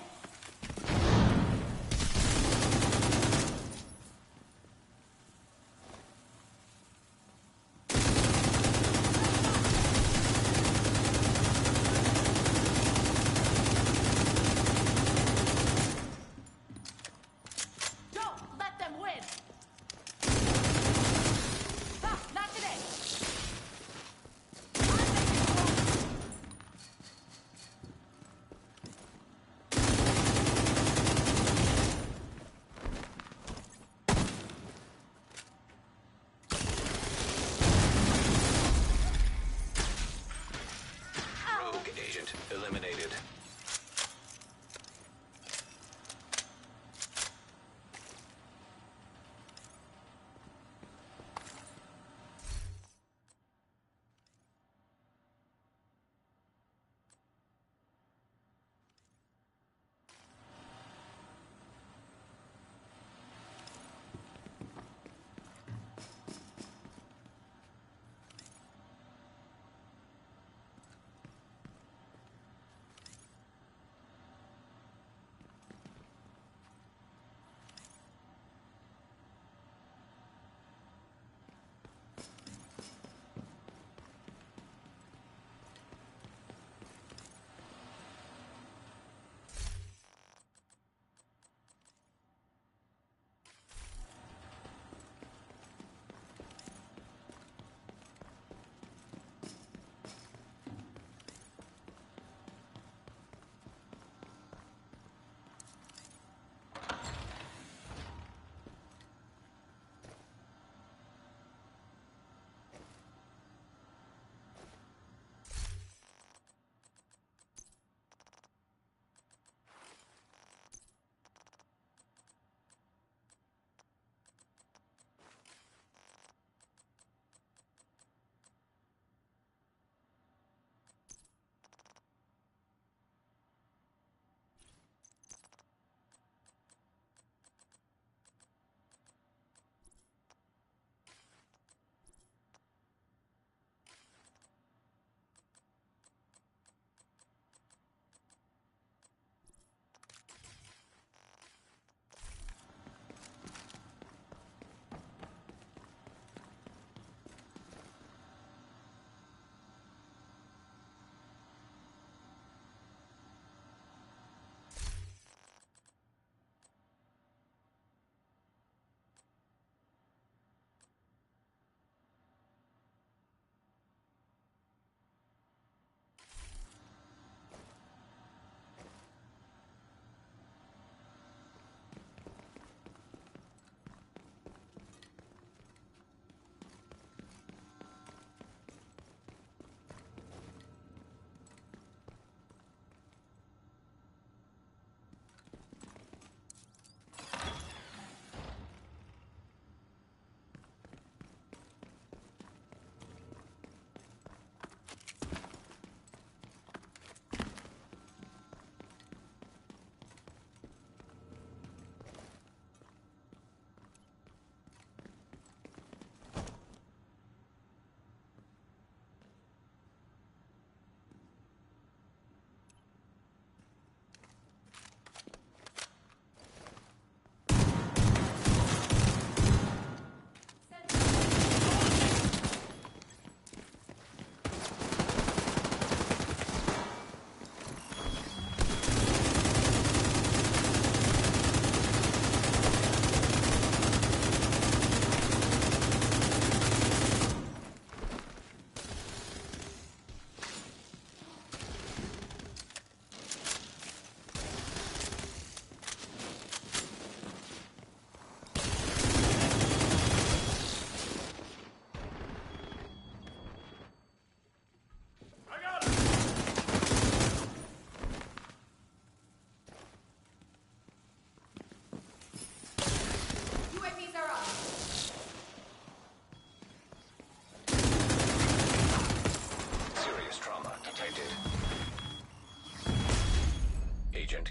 Don't let them win. Ah, not today. Rogue agent eliminated.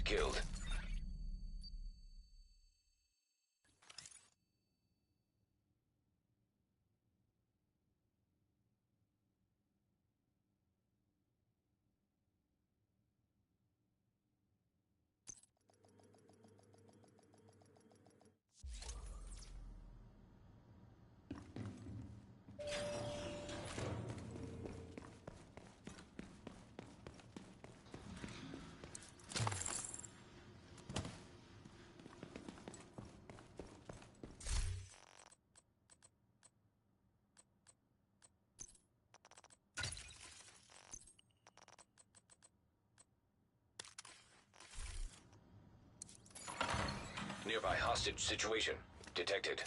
killed. Nearby hostage situation detected.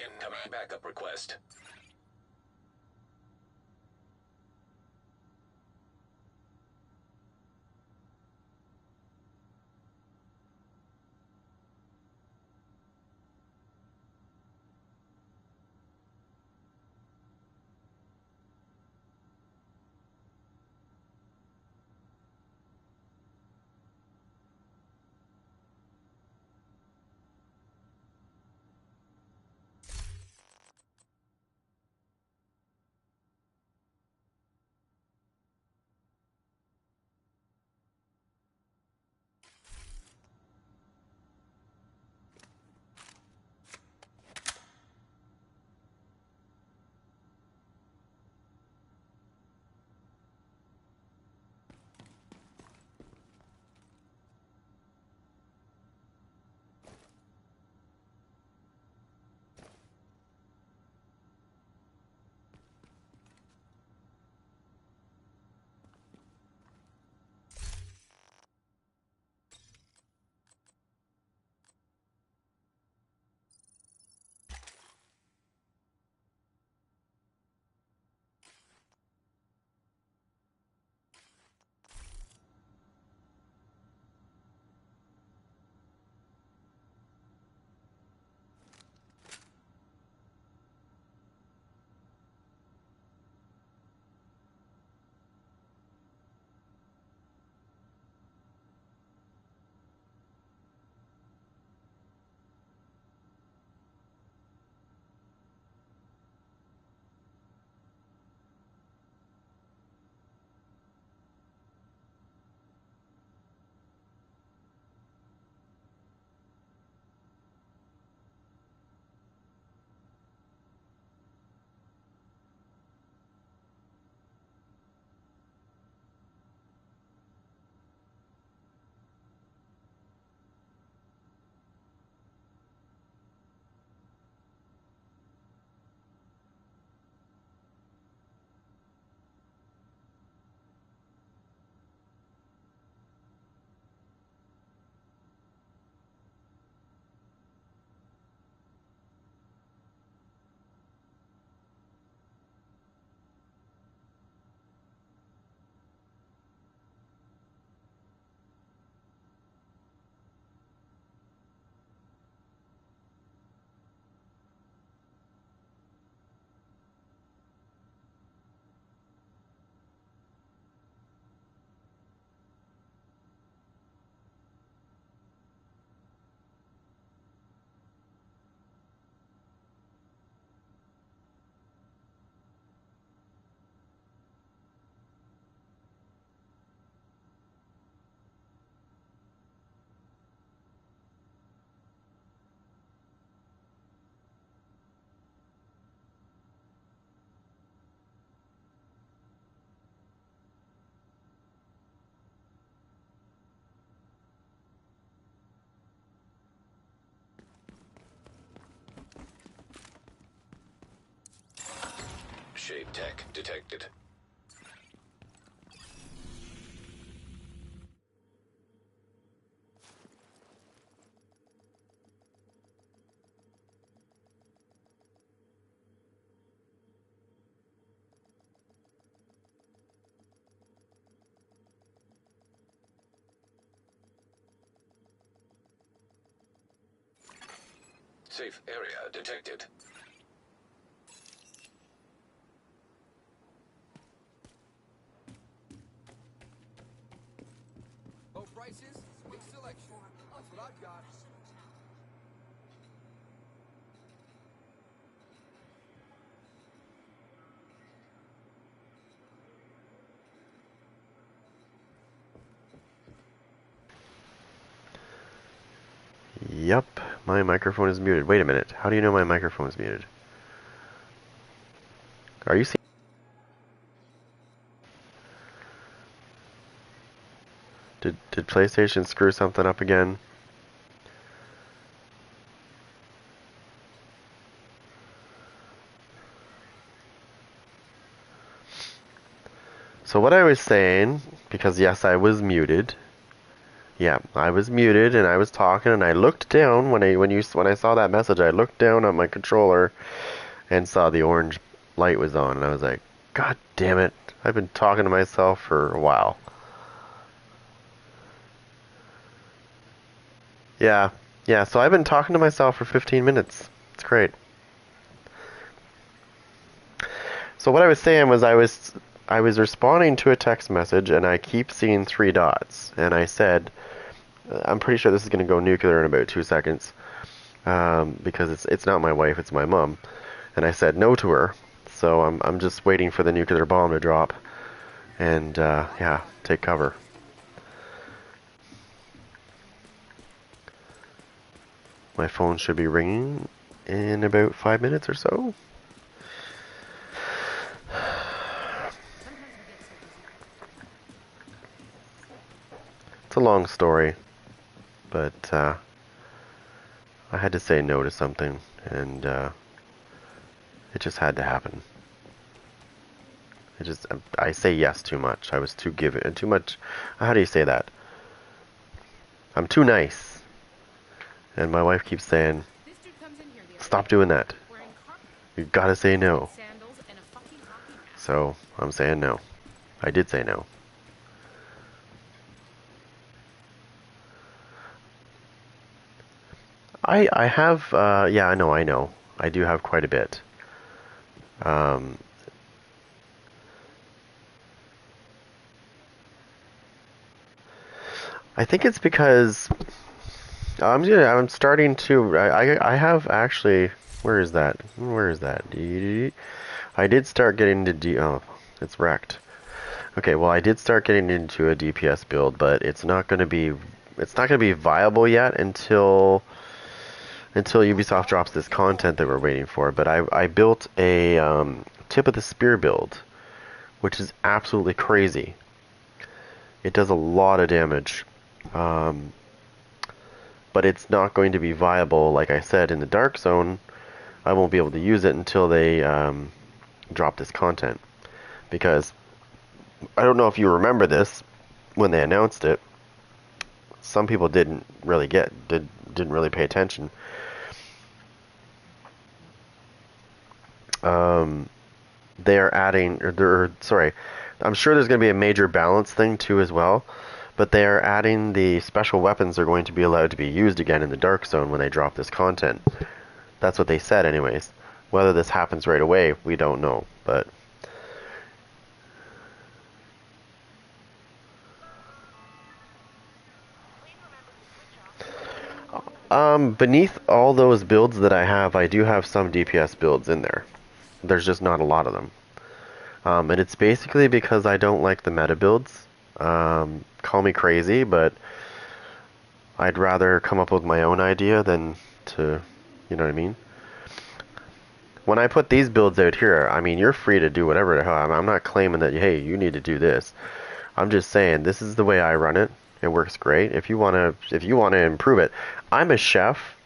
Incoming backup request. Shape tech detected. Safe area detected. Low prices, big selection. That's what I've got. Yep, my microphone is muted. Wait a minute. How do you know my microphone is muted? Are you seeing? Did PlayStation screw something up again? So what I was saying, because yes, I was muted, Yeah, I was muted and I was talking and I looked down when I saw that message. I looked down at my controller and saw the orange light was on and I was like, God damn it! I've been talking to myself for a while. Yeah, yeah. So I've been talking to myself for 15 minutes. It's great. So what I was saying was I was responding to a text message and I keep seeing three dots and I said I'm pretty sure this is going to go nuclear in about 2 seconds because it's not my wife, it's my mom, and I said no to her. So I'm just waiting for the nuclear bomb to drop and yeah, take cover. My phone should be ringing in about 5 minutes or so. It's a long story, but I had to say no to something, and it just had to happen. I say yes too much. I was too giving, too much. How do you say that? I'm too nice, and my wife keeps saying, This dude comes in here the other "Stop day, doing that. wearing cargo You gotta say no." sandals and a fucking hockey mask. So I'm saying no. I did say no. I have yeah, I know. I do have quite a bit. Um, I think it's because I'm starting to I have actually where is that? I did start getting to oh, it's wrecked. Okay, well I did start getting into a DPS build, but it's not going to be viable yet until Ubisoft drops this content that we're waiting for. But I built a tip of the spear build, which is absolutely crazy. It does a lot of damage. Um, but it's not going to be viable, like I said, in the Dark Zone. I won't be able to use it until they drop this content. Because I don't know if you remember this when they announced it. Some people didn't really pay attention. Um, they are adding, sorry, I'm sure there's going to be a major balance thing too as well. But they are adding the special weapons are going to be allowed to be used again in the Dark Zone when they drop this content. That's what they said anyways. Whether this happens right away, we don't know. But beneath all those builds that I have, I do have some DPS builds in there. There's just not a lot of them. And it's basically because I don't like the meta builds. Call me crazy, but I'd rather come up with my own idea than to, you know what I mean? When I put these builds out here, I mean, you're free to do whatever the hell. I'm not claiming that, hey, you need to do this. I'm just saying this is the way I run it. It works great. If you wanna improve it, I'm a chef.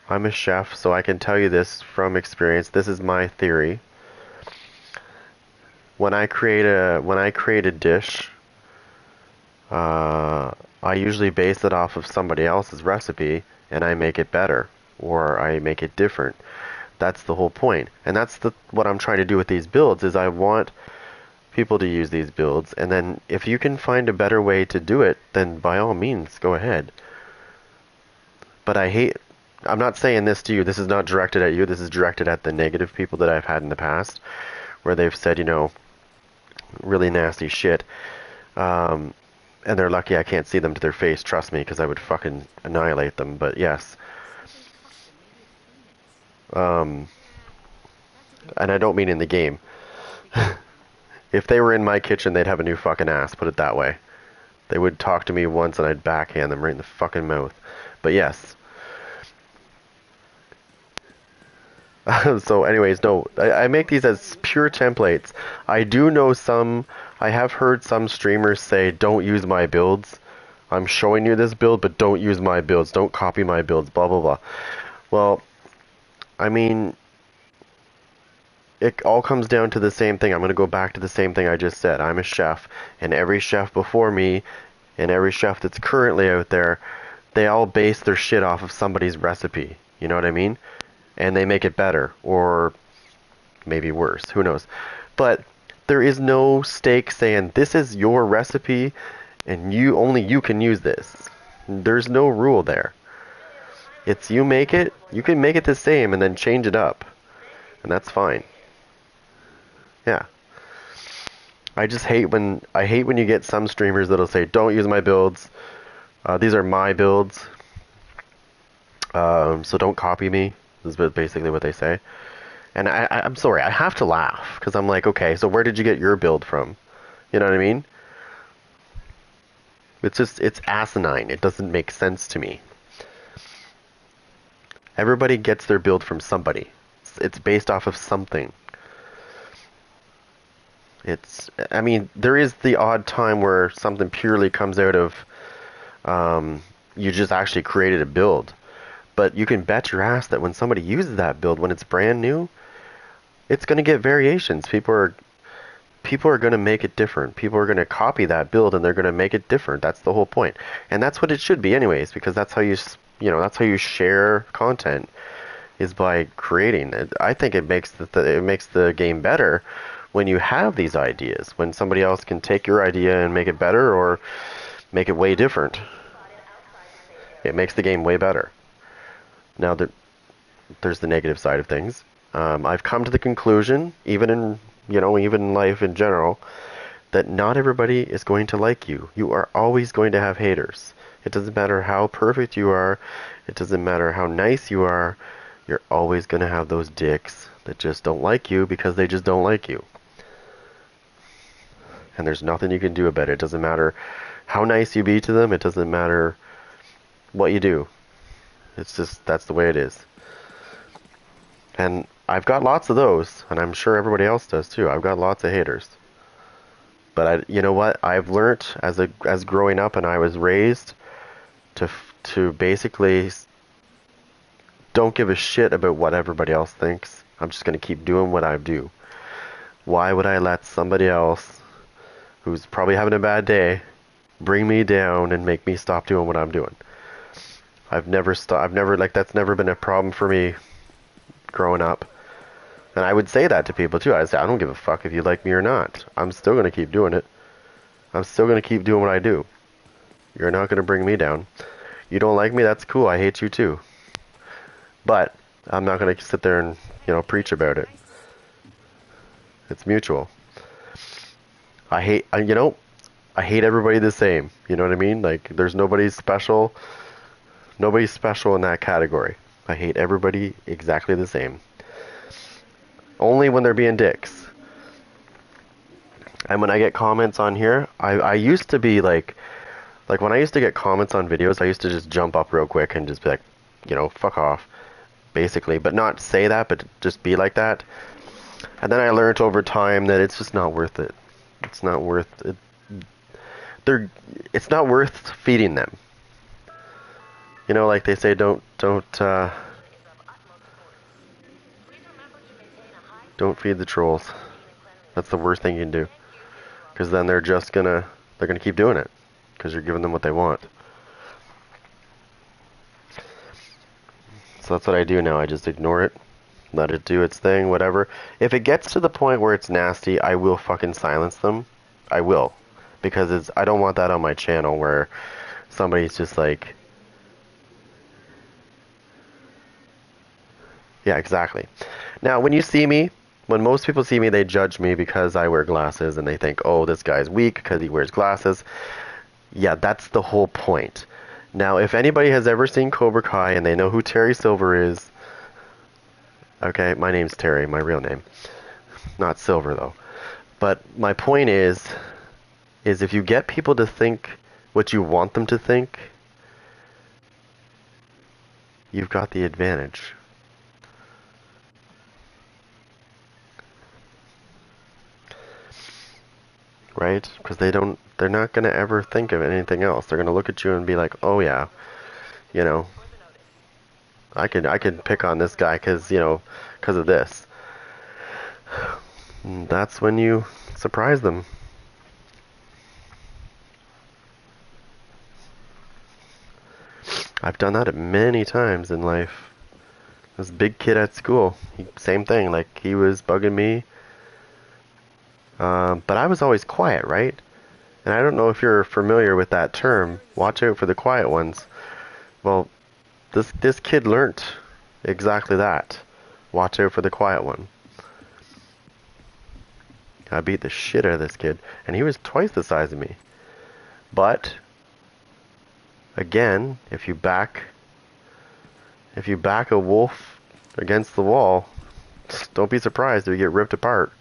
I'm a chef, so I can tell you this from experience. This is my theory. When I create a dish, I usually base it off of somebody else's recipe, and I make it better or I make it different. That's the whole point, and that's what I'm trying to do with these builds. Is I want people to use these builds, and then if you can find a better way to do it, then by all means, go ahead. But I'm not saying this to you. This is not directed at you. This is directed at the negative people that I've had in the past, where they've said, really nasty shit. Um, and they're lucky I can't see them to their face, trust me, because I would fucking annihilate them. But yes. Um, and I don't mean in the game. If they were in my kitchen, they'd have a new fucking ass, put it that way. They would talk to me once and I'd backhand them right in the fucking mouth. But yes. So anyways, no, I make these as pure templates. I have heard some streamers say, don't use my builds. I'm showing you this build, but don't use my builds. Don't copy my builds, blah, blah, blah. Well, I mean, it all comes down to the same thing. I'm going to go back to the same thing I just said. I'm a chef, and every chef before me and every chef that's currently out there, they all base their shit off of somebody's recipe. You know what I mean? And they make it better, or maybe worse. Who knows? But there is no stake saying this is your recipe, and you can use this. There's no rule there. It's you make it. You can make it the same and then change it up, and that's fine. Yeah. I hate when you get some streamers that'll say, "Don't use my builds. These are my builds. So don't copy me." This is basically what they say. And I'm sorry, I have to laugh because I'm like, okay, so where did you get your build from? You know what I mean? It's asinine. It doesn't make sense to me. Everybody gets their build from somebody. It's based off of something. I mean, there is the odd time where something purely comes out of, you just actually created a build. But you can bet your ass that when somebody uses that build, when it's brand new, it's going to get variations. People are going to make it different. People are going to copy that build and they're going to make it different. That's the whole point. And that's what it should be anyways, because that's how that's how you share content, is by creating it. I think it makes the game better when you have these ideas, when somebody else can take your idea and make it better or make it way different. It makes the game way better. Now, there's the negative side of things. I've come to the conclusion, even in life in general, that not everybody is going to like you. You are always going to have haters. It doesn't matter how perfect you are. It doesn't matter how nice you are. You're always going to have those dicks that just don't like you because they just don't like you. And there's nothing you can do about it. It doesn't matter how nice you be to them. It doesn't matter what you do. It's just, that's the way it is. And I've got lots of those, and I'm sure everybody else does too. I've got lots of haters. But you know what? I've learned as growing up, and I was raised to basically don't give a shit about what everybody else thinks. I'm just going to keep doing what I do. Why would I let somebody else who's probably having a bad day bring me down and make me stop doing what I'm doing? I've never that's never been a problem for me growing up. And I would say that to people too. I'd say, I don't give a fuck if you like me or not. I'm still going to keep doing it. I'm still going to keep doing what I do. You're not going to bring me down. You don't like me, that's cool. I hate you too. But I'm not going to sit there and, preach about it. It's mutual. I hate everybody the same. You know what I mean? Like, there's nobody special. Nobody's special in that category. I hate everybody exactly the same. Only when they're being dicks. And when I get comments on here, I used to be like when I used to get comments on videos, I used to just jump up real quick and just be like, fuck off, basically. But not say that, but just be like that. And then I learned over time that it's just not worth it. It's not worth it. It's not worth feeding them. Like they say, don't feed the trolls. That's the worst thing you can do. Because then they're gonna keep doing it. Because you're giving them what they want. So that's what I do now. I just ignore it. Let it do its thing, whatever. If it gets to the point where it's nasty, I will fucking silence them. I will. Because I don't want that on my channel where somebody's just like... Yeah, exactly. Now, when most people see me, they judge me because I wear glasses, and they think, oh, this guy's weak because he wears glasses. Yeah, that's the whole point. Now, if anybody has ever seen Cobra Kai and they know who Terry Silver is, okay, my name's Terry, my real name. Not Silver, though. But my point is if you get people to think what you want them to think, you've got the advantage. Right? Because they're not going to ever think of anything else. They're going to look at you and be like, oh yeah, I can pick on this guy because of this. And that's when you surprise them. I've done that many times in life. This big kid at school, same thing. Like, he was bugging me, but I was always quiet, right? And I don't know if you're familiar with that term. Watch out for the quiet ones. Well, this kid learnt exactly that. Watch out for the quiet one. I beat the shit out of this kid, and he was twice the size of me. But again, if you back a wolf against the wall, don't be surprised if you get ripped apart.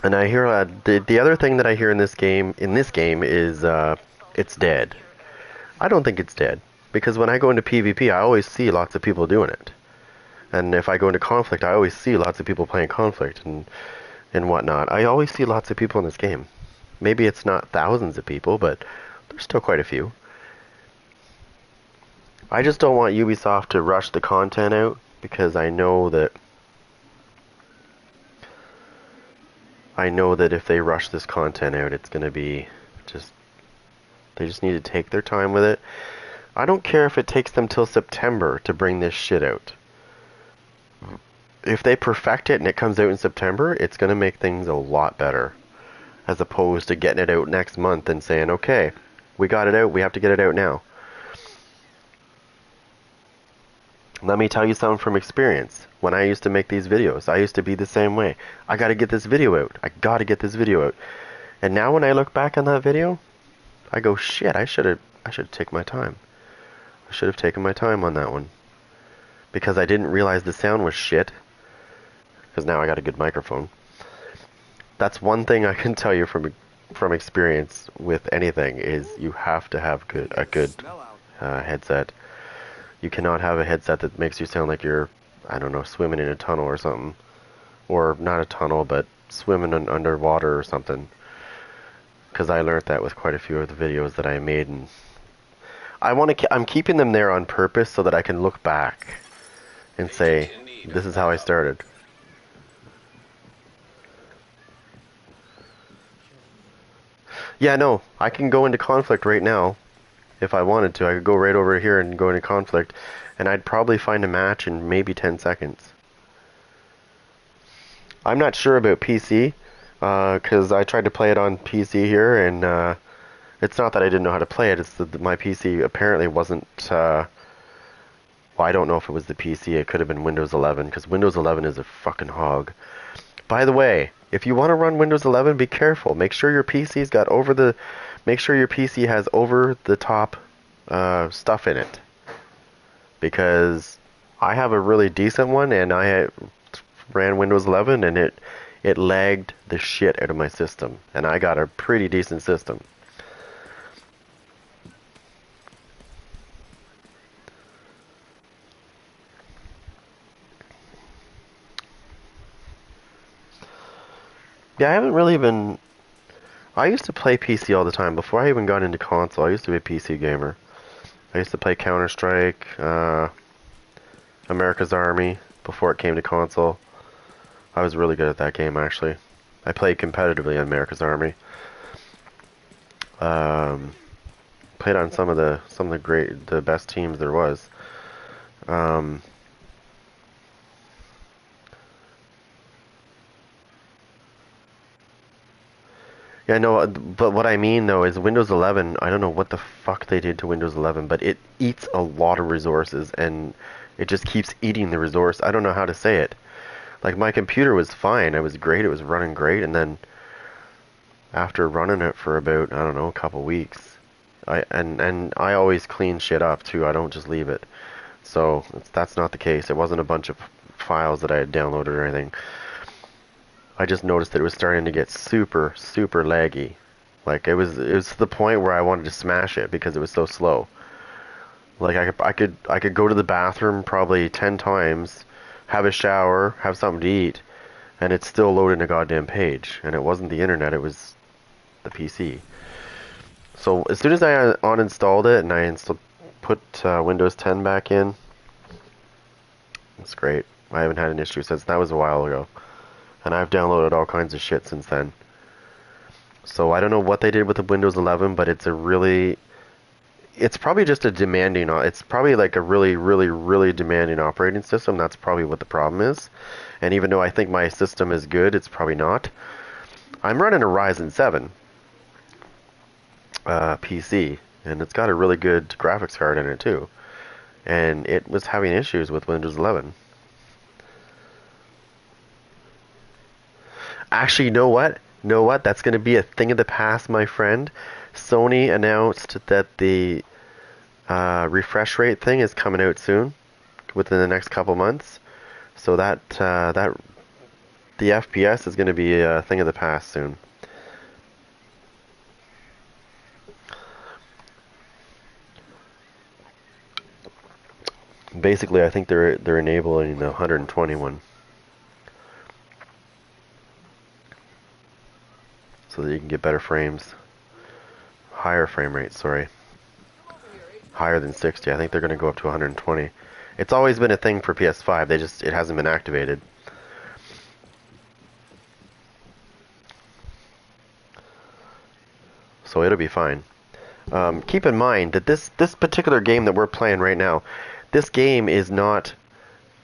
And I hear the other thing that I hear in this game is it's dead. I don't think it's dead, because when I go into PvP, I always see lots of people doing it. And if I go into conflict, I always see lots of people playing conflict and whatnot. I always see lots of people in this game. Maybe it's not thousands of people, but there's still quite a few. I just don't want Ubisoft to rush the content out, because I know that if they rush this content out, it's going to be just... They just need to take their time with it. I don't care if it takes them till September to bring this shit out. If they perfect it and it comes out in September, it's going to make things a lot better. As opposed to getting it out next month and saying, okay, we got it out, we have to get it out now. Let me tell you something from experience. When I used to make these videos, I used to be the same way. I got to get this video out. I got to get this video out. And now when I look back on that video, I go, shit, I should have taken my time. I should have taken my time on that one. Because I didn't realize the sound was shit. Because now I got a good microphone. That's one thing I can tell you from experience with anything, is you have to have a good headset. You cannot have a headset that makes you sound like you're, I don't know, swimming in a tunnel or something. Or not a tunnel, but swimming underwater or something. Because I learned that with quite a few of the videos that I made, and I'm keeping them there on purpose so that I can look back and say, this is how I started. Yeah, no, I can go into conflict right now if I wanted to. I could go right over here and go into conflict, and I'd probably find a match in maybe 10 seconds. I'm not sure about PC, because I tried to play it on PC here, and it's not that I didn't know how to play it, it's that my PC apparently wasn't, well, I don't know if it was the PC, it could have been Windows 11, because Windows 11 is a fucking hog. By the way, if you want to run Windows 11, be careful. Make sure your PC's got make sure your PC has over-the-top stuff in it. Because I have a really decent one, and I ran Windows 11, and it lagged the shit out of my system. And I got a pretty decent system. Yeah, I haven't really been... I used to play PC all the time. Before I even got into console, I used to be a PC gamer. I used to play Counter-Strike, America's Army, before it came to console. I was really good at that game, actually. I played competitively on America's Army. Played on some of the best teams there was. Yeah, no, but what I mean, though, is Windows 11, I don't know what the fuck they did to Windows 11, but it eats a lot of resources, and it just keeps eating the resource. I don't know how to say it. Like, my computer was fine, it was great, it was running great, and then after running it for about, I don't know, a couple weeks, I always clean shit up, too, I don't just leave it. So, that's not the case. It wasn't a bunch of files that I had downloaded or anything. I just noticed that it was starting to get super, super laggy. Like, it was to the point where I wanted to smash it because it was so slow. Like, I could go to the bathroom probably 10 times, have a shower, have something to eat, and it's still loading a goddamn page. And it wasn't the internet, it was the PC. So as soon as I uninstalled it and I put Windows 10 back in, it's great. I haven't had an issue since. That was a while ago. And I've downloaded all kinds of shit since then. So I don't know what they did with the Windows 11, but it's probably just a demanding, it's probably like a really, really, really demanding operating system. That's probably what the problem is. And even though I think my system is good, it's probably not. I'm running a Ryzen 7 PC, and it's got a really good graphics card in it too. And it was having issues with Windows 11. Actually, you know what? That's going to be a thing of the past, my friend. Sony announced that the refresh rate thing is coming out soon, within the next couple months. So that the FPS is going to be a thing of the past soon. Basically, I think they're enabling the 121, so that you can get better frames, higher frame rates. Sorry, higher than 60. I think they're going to go up to 120. It's always been a thing for PS5. It hasn't been activated. So it'll be fine. Keep in mind that this particular game that we're playing right now, this game is not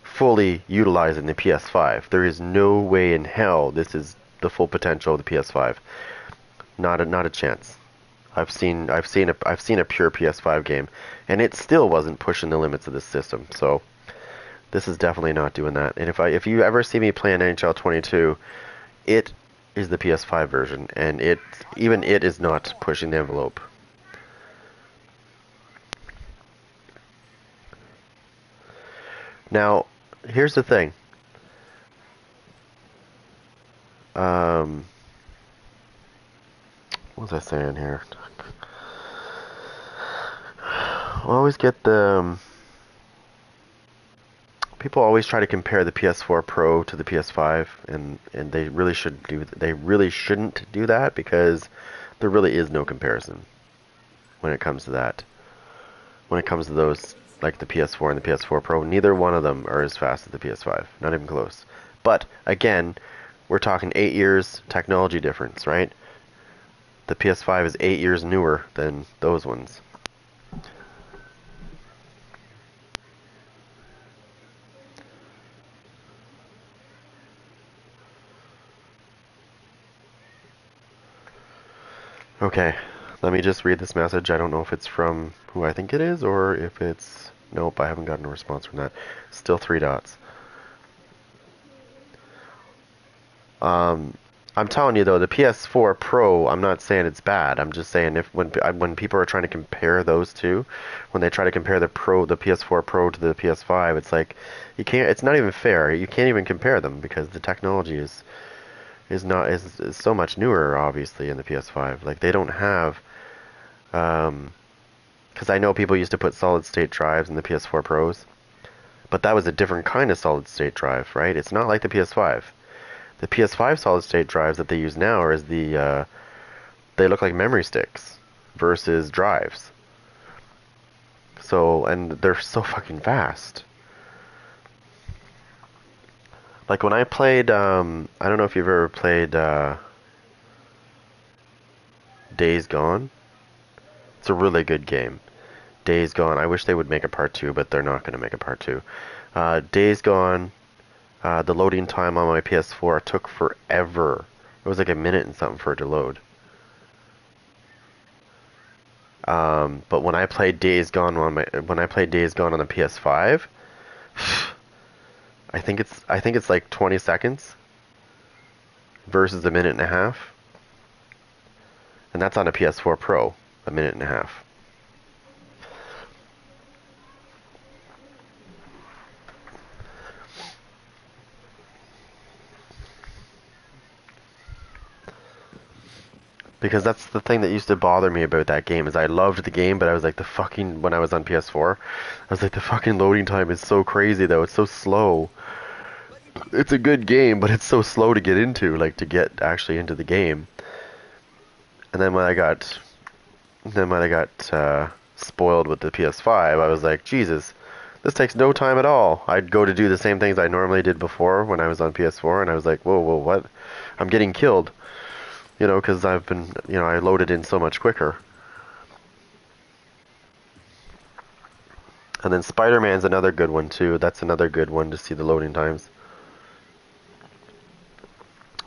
fully utilizing the PS5. There is no way in hell this is the full potential of the PS5. Not a chance. I've seen a pure PS5 game, and it still wasn't pushing the limits of this system. So this is definitely not doing that. And if you ever see me playing NHL 22, it is the PS5 version, and even it is not pushing the envelope. Now, here's the thing. What was I saying here? I always get people always try to compare the PS4 Pro to the PS5, and they really shouldn't do that, because there really is no comparison when it comes to that. When it comes to those, like the PS4 and the PS4 Pro, neither one of them are as fast as the PS5. Not even close. But again, we're talking 8 years technology difference, right? The PS5 is 8 years newer than those ones. Okay, let me just read this message. I don't know if it's from who I think it is, or if it's... Nope, I haven't gotten a response from that. Still 3 dots. I'm telling you though, the PS4 Pro, I'm not saying it's bad. I'm just saying when people are trying to compare those two, when they try to compare the PS4 Pro to the PS5, it's like you can't. It's not even fair. You can't even compare them, because the technology is so much newer, obviously, in the PS5. Like, they don't have, because I know people used to put solid state drives in the PS4 Pros, but that was a different kind of solid state drive, right? It's not like the PS5. The PS5 solid state drives that they use now are they look like memory sticks versus drives. So, and they're so fucking fast. Like when I played, I don't know if you've ever played Days Gone. It's a really good game. Days Gone. I wish they would make a part 2, but they're not going to make a part 2. Days Gone. The loading time on my PS4 took forever. It was like a minute and something for it to load. But when I played Days Gone on the PS5, I think it's like 20 seconds versus a minute and a half. And that's on a PS4 Pro, a minute and a half. Because that's the thing that used to bother me about that game, is I loved the game, but I was like, when I was on PS4, I was like, the fucking loading time is so crazy though, it's so slow. It's a good game, but it's so slow to get into, like to get actually into the game. And then when I got then when I got spoiled with the PS5, I was like, Jesus, this takes no time at all. I'd go to do the same things I normally did before when I was on PS4, and I was like, whoa, whoa, what? I'm getting killed. You know, because I've been, you know, I loaded in so much quicker. And then Spider-Man's another good one too. That's another good one to see the loading times.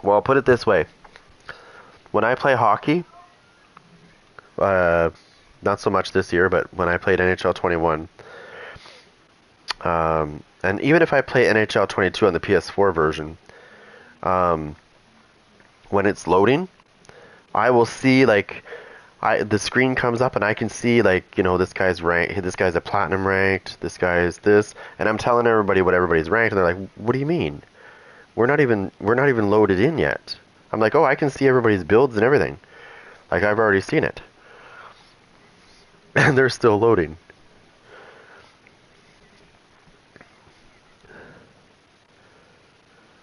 Well, I'll put it this way. When I play hockey, uh, not so much this year, but when I played NHL 21, and even if I play NHL 22 on the PS4 version, um, when it's loading, I will see like the screen comes up and I can see like, you know, this guy's ranked, this guy's a platinum ranked, this guy's this, and I'm telling everybody what everybody's ranked, and they're like, "What do you mean? We're not even loaded in yet." I'm like, "Oh, I can see everybody's builds and everything. Like I've already seen it." And they're still loading.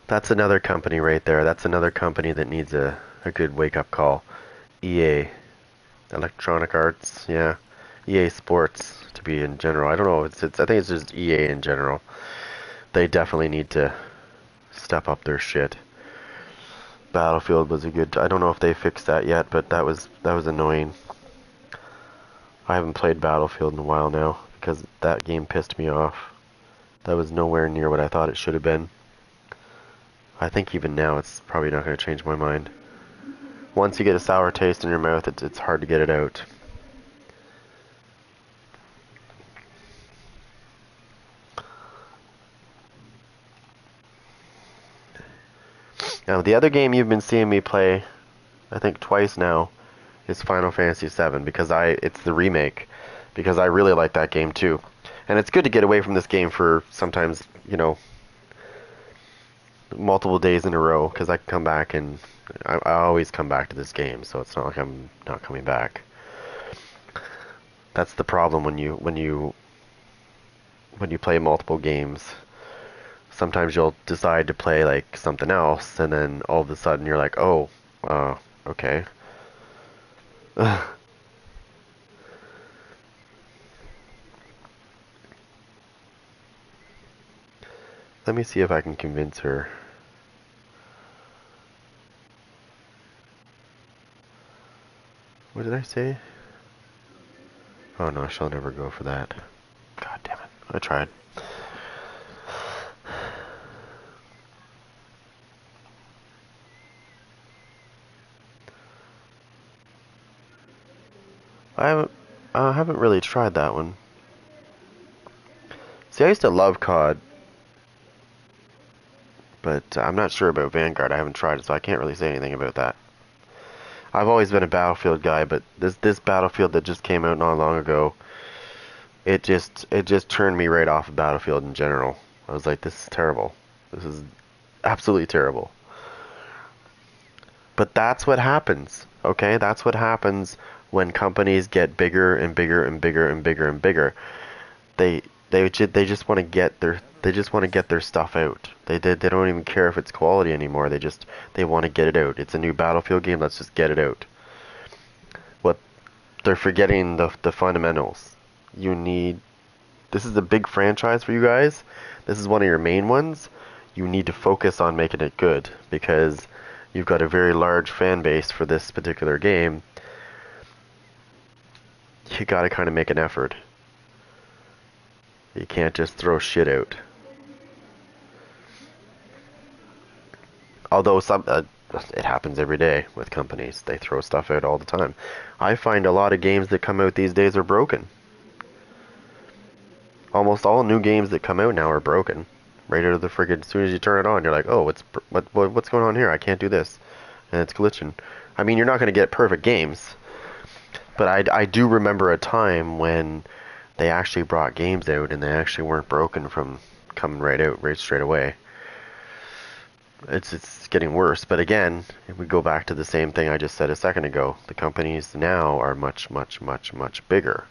That's another company right there. That's another company that needs a good wake-up call. EA. Electronic Arts, yeah. EA Sports, to be in general. I don't know, I think it's just EA in general. They definitely need to step up their shit. Battlefield was a good, I don't know if they fixed that yet, but that was annoying. I haven't played Battlefield in a while now, because that game pissed me off. That was nowhere near what I thought it should have been. I think even now it's probably not going to change my mind. Once you get a sour taste in your mouth, it's hard to get it out. Now, the other game you've been seeing me play, I think twice now, is Final Fantasy VII, because it's the remake, because I really like that game too. And it's good to get away from this game for sometimes, you know, multiple days in a row, because I can come back and I always come back to this game, so it's not like I'm not coming back. That's the problem when you play multiple games. Sometimes you'll decide to play like something else, and then all of a sudden you're like, oh, okay. Let me see if I can convince her. What did I say? Oh no, she'll never go for that. God damn it. I tried. I haven't really tried that one. See, I used to love COD, but I'm not sure about Vanguard. I haven't tried it, so I can't really say anything about that. I've always been a Battlefield guy, but this Battlefield that just came out not long ago, it just turned me right off of Battlefield in general. I was like, this is terrible. This is absolutely terrible. But that's what happens, okay? That's what happens when companies get bigger and bigger and bigger and bigger and bigger. They they just want to get their stuff out. They don't even care if it's quality anymore. They want to get it out. It's a new Battlefield game. Let's just get it out. What they're forgetting the fundamentals. This is a big franchise for you guys. This is one of your main ones. You need to focus on making it good, because you've got a very large fan base for this particular game. You got to kind of make an effort. You can't just throw shit out. Although it happens every day with companies. They throw stuff out all the time. I find a lot of games that come out these days are broken. Almost all new games that come out now are broken. Right out of the friggin', as soon as you turn it on, you're like, oh, what's going on here? I can't do this, and it's glitching. I mean, you're not going to get perfect games, but I do remember a time when they actually brought games out and they actually weren't broken from coming right out right straight away. It's getting worse, but again, if we go back to the same thing I just said a second ago, the companies now are much, much, much, much bigger.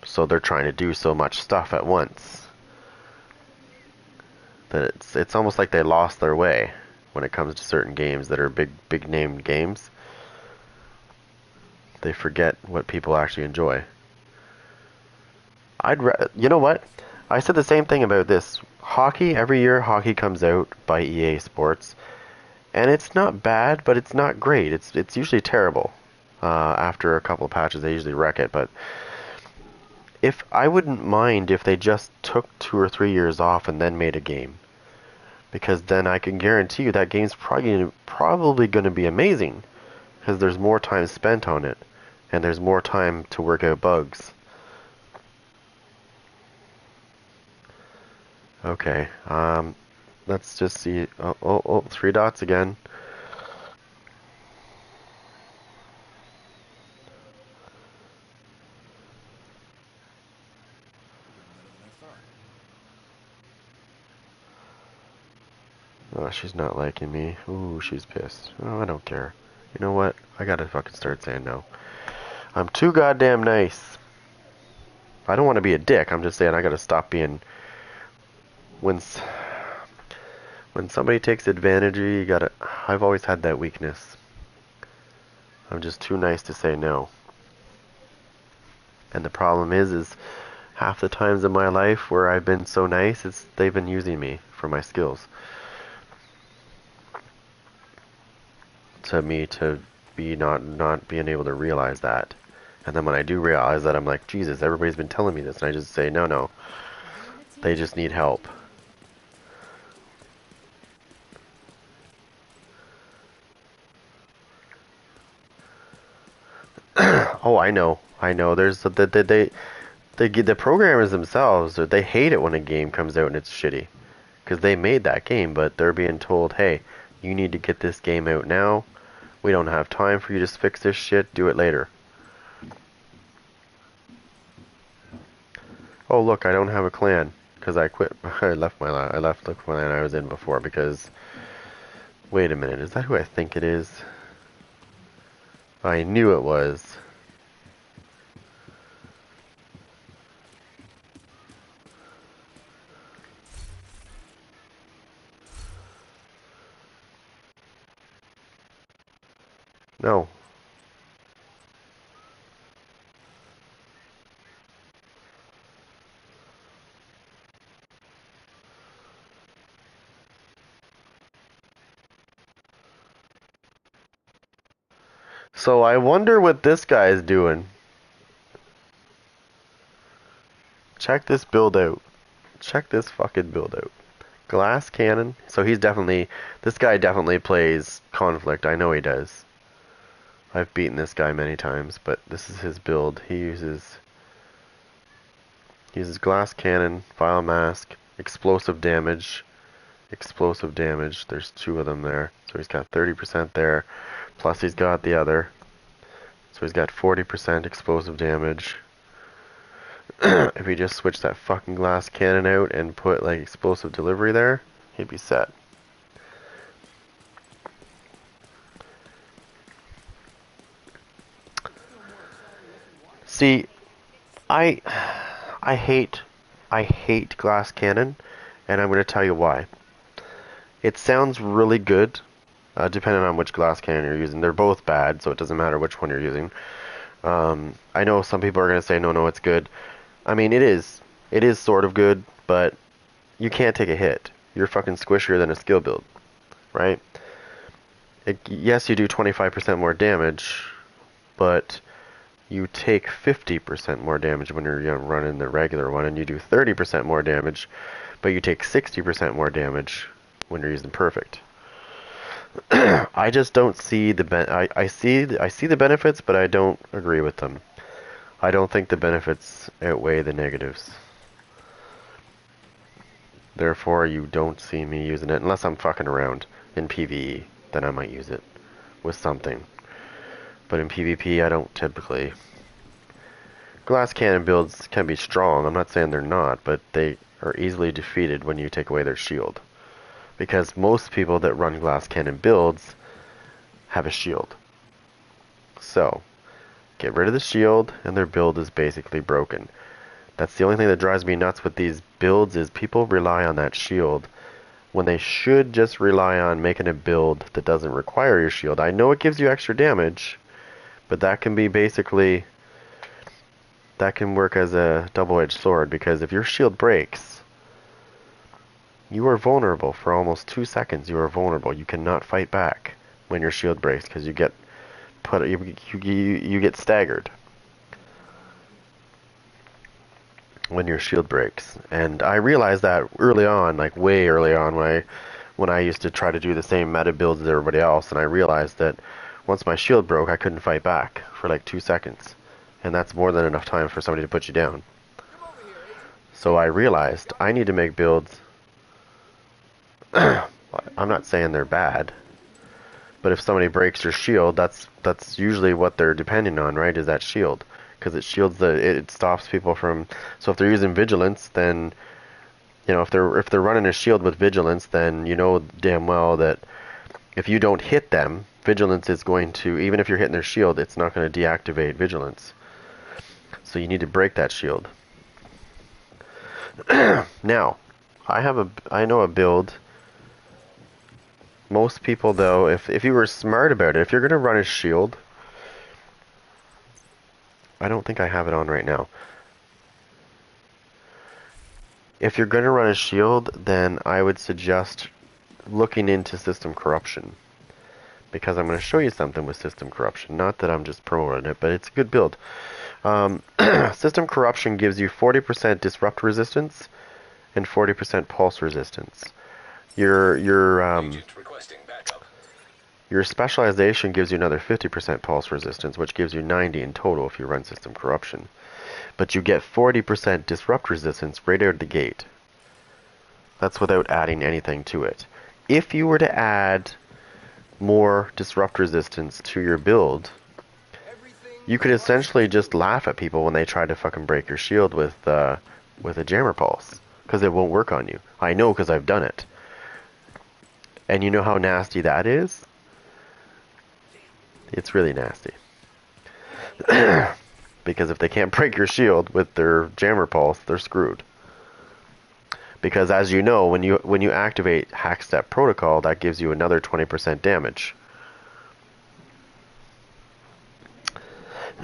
So they're trying to do so much stuff at once that it's almost like they lost their way when it comes to certain games that are big named games. They forget what people actually enjoy. You know what? I said the same thing about this. Hockey, every year hockey comes out by EA Sports, and it's not bad, but it's not great. It's usually terrible. After a couple of patches, they usually wreck it. But if I wouldn't mind if they just took 2 or 3 years off and then made a game, because then I can guarantee you that game's probably going to be amazing, because there's more time spent on it, and there's more time to work out bugs. Okay, let's just see. Oh, 3 dots again. Oh, she's not liking me. Ooh, she's pissed. Oh, I don't care. You know what? I gotta fucking start saying no. I'm too goddamn nice. I don't want to be a dick. I'm just saying I gotta stop being... When somebody takes advantage of you, you gotta... I've always had that weakness. I'm just too nice to say no. And the problem is half the times in my life where I've been so nice, they've been using me for my skills. To me to be not being able to realize that. And then when I do realize that, I'm like, Jesus, everybody's been telling me this, and I just say, no. They just need help. Oh, I know. There's the programmers themselves, they hate it when a game comes out and it's shitty, because they made that game, but they're being told, hey, you need to get this game out now. We don't have time for you to fix this shit. Do it later. Oh, look, I don't have a clan because I quit. I left the clan I was in before because... Wait a minute, is that who I think it is? I knew it was. No. So I wonder what this guy is doing. Check this build out. Check this fucking build out. Glass cannon. So he's definitely... This guy definitely plays Conflict. I know he does. I've beaten this guy many times, but this is his build. He uses glass cannon, file mask, explosive damage. Explosive damage. There's 2 of them there. So he's got 30% there. Plus he's got the other. So he's got 40% explosive damage. If he just switched that fucking glass cannon out and put like explosive delivery there, he'd be set. See, I hate glass cannon, and I'm going to tell you why. It sounds really good, depending on which glass cannon you're using. They're both bad, so it doesn't matter which one you're using. I know some people are going to say, no, it's good. I mean, it is sort of good, but you can't take a hit. You're fucking squishier than a skill build, right? Yes, you do 25% more damage, but you take 50% more damage when you're running the regular one, and you do 30% more damage, but you take 60% more damage when you're using perfect. I just don't see I see the benefits, but I don't agree with them. I don't think the benefits outweigh the negatives. Therefore, you don't see me using it unless I'm fucking around in PvE. Then I might use it with something. But in PvP, I don't typically. Glass cannon builds can be strong. I'm not saying they're not, but they are easily defeated when you take away their shield. Because most people that run glass cannon builds have a shield. So, get rid of the shield, and their build is basically broken. That's the only thing that drives me nuts with these builds is people rely on that shield when they should just rely on making a build that doesn't require your shield. I know it gives you extra damage, But that can be basically, that can work as a double-edged sword, because if your shield breaks, you are vulnerable for almost 2 seconds. You are vulnerable. You cannot fight back when your shield breaks, because you get you get staggered when your shield breaks. And I realized that early on, like way early on, when I used to try to do the same meta builds as everybody else, and I realized that once my shield broke, I couldn't fight back for like 2 seconds. And that's more than enough time for somebody to put you down. So I realized I need to make builds. I'm not saying they're bad, but if somebody breaks your shield, that's usually what they're depending on, right? Is that shield, because it shields it stops people from. So if they're using vigilance, then you know if they're running a shield with vigilance, then you know damn well that if you don't hit them, vigilance is going to, even if you're hitting their shield, it's not going to deactivate vigilance. So you need to break that shield. Now, I know a build. Most people, though, if you were smart about it, if you're going to run a shield, I don't think I have it on right now. If you're going to run a shield, then I would suggest looking into system corruption, because I'm going to show you something with system corruption. Not that I'm just promoting it, but it's a good build. System corruption gives you 40% disrupt resistance and 40% pulse resistance. Your specialization gives you another 50% pulse resistance, which gives you 90 in total if you run system corruption. But you get 40% disrupt resistance right out of the gate. That's without adding anything to it. If you were to add more disrupt resistance to your build, you could essentially just laugh at people when they try to fucking break your shield with a jammer pulse, because it won't work on you. I know, because I've done it. And you know how nasty that is? It's really nasty. Because if they can't break your shield with their jammer pulse, they're screwed. Because as you know, when you activate hack step protocol, that gives you another 20% damage.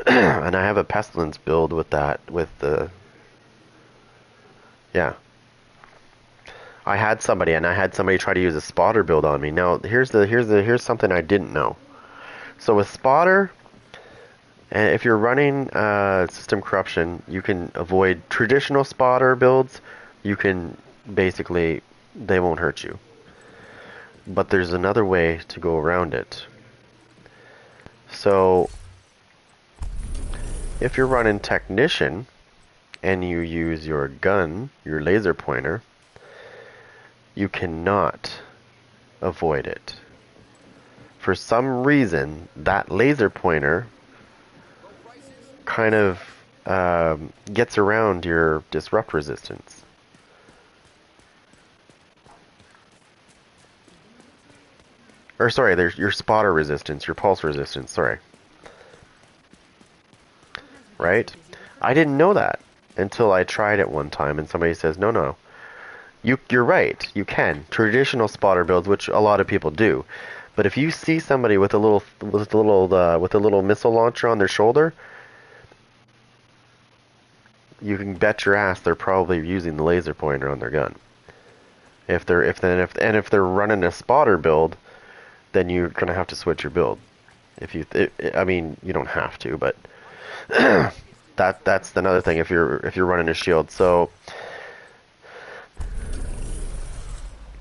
And I have a pestilence build with that, yeah. I had somebody try to use a spotter build on me. Now here's something I didn't know. So with spotter, if you're running system corruption, you can avoid traditional spotter builds. You can basically, they won't hurt you. But there's another way to go around it. So if you're running technician and you use your gun, your laser pointer, you cannot avoid it. For some reason, that laser pointer kind of gets around your disrupt resistance. Or sorry, there's your spotter resistance, your pulse resistance, sorry. Right? I didn't know that until I tried it one time and somebody says, no. You're right, you can. Traditional spotter builds, which a lot of people do. But if you see somebody with a little missile launcher on their shoulder, you can bet your ass they're probably using the laser pointer on their gun. If they're running a spotter build, then you're gonna have to switch your build. I mean, you don't have to, but that's another thing if you're running a shield. So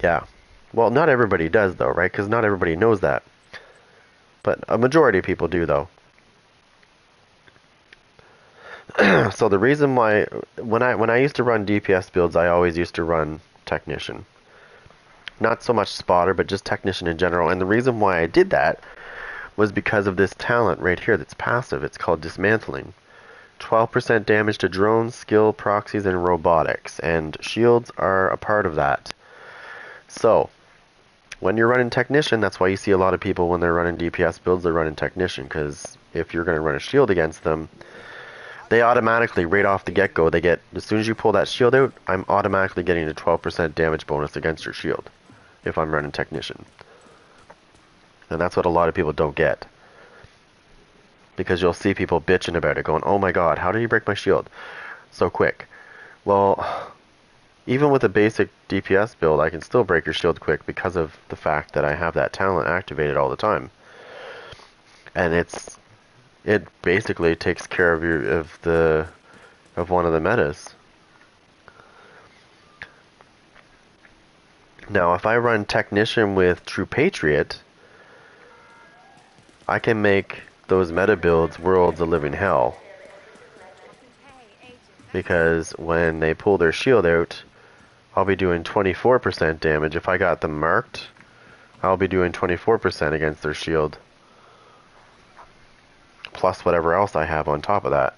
yeah, well, not everybody does though, right? Because not everybody knows that, but a majority of people do though. So the reason why when I used to run DPS builds, I always used to run technician. Not so much spotter, but just technician in general. And the reason why I did that was because of this talent right here that's passive. It's called dismantling. 12% damage to drones, skill, proxies, and robotics. And shields are a part of that. So, when you're running technician, that's why you see a lot of people when they're running DPS builds, they're running technician. Because if you're going to run a shield against them, they automatically, right off the get-go, they get, as soon as you pull that shield out, I'm automatically getting a 12% damage bonus against your shield if I'm running technician. And that's what a lot of people don't get. because you'll see people bitching about it, going, "Oh my God, how did you break my shield so quick?" Well, even with a basic DPS build, I can still break your shield quick because of the fact that I have that talent activated all the time, and it basically takes care of one of the metas. Now, if I run Technician with True Patriot, I can make those meta builds worlds of living hell. Because when they pull their shield out, I'll be doing 24% damage. If I got them marked, I'll be doing 24% against their shield. Plus whatever else I have on top of that.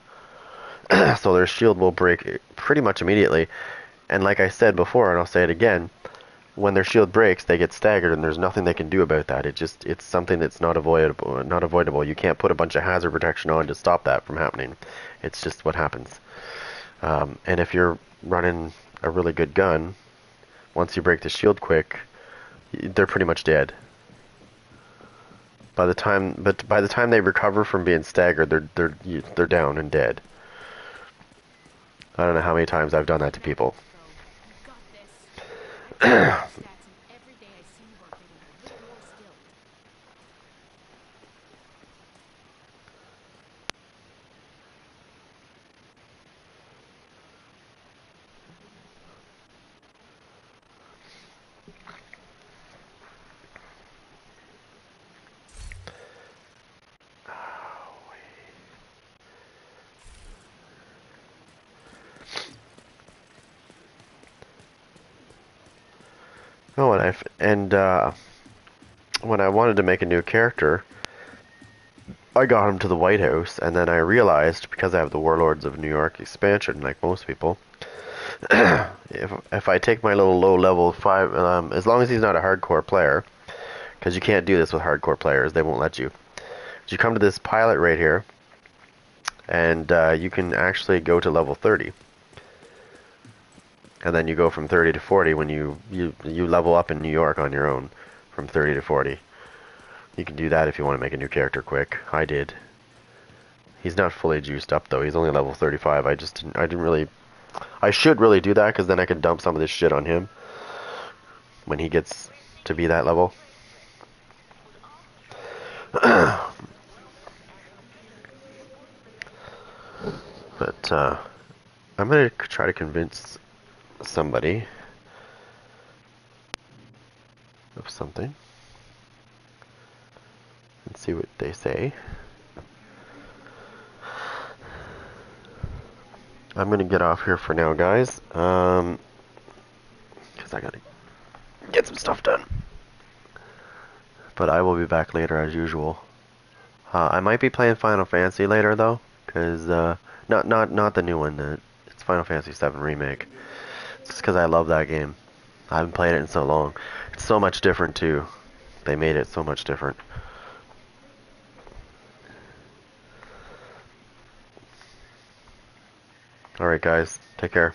So their shield will break pretty much immediately. And like I said before, and I'll say it again, when their shield breaks, they get staggered, and there's nothing they can do about that. It's something that's not avoidable. You can't put a bunch of hazard protection on to stop that from happening. It's just what happens. And if you're running a really good gun, once you break the shield quick, they're pretty much dead. By the time they recover from being staggered, they're down and dead. I don't know how many times I've done that to people. Oh, when I wanted to make a new character, I got him to the White House, and then I realized, because I have the Warlords of New York expansion, like most people, if I take my little low level 5, as long as he's not a hardcore player, because you can't do this with hardcore players, they won't let you. You come to this pilot right here, and you can actually go to level 30. And then you go from 30 to 40 when you level up in New York on your own, from 30 to 40. You can do that if you want to make a new character quick. I did. He's not fully juiced up though. He's only level 35. I didn't really. I should really do that because then I can dump some of this shit on him when he gets to be that level. But I'm gonna try to convince somebody of something and see what they say. I'm gonna get off here for now, guys, because I gotta get some stuff done. But I will be back later as usual. I might be playing Final Fantasy later though, because not the new one. It's Final Fantasy VII Remake. It's just because I love that game. I haven't played it in so long. It's so much different too. They made it so much different. Alright guys, take care.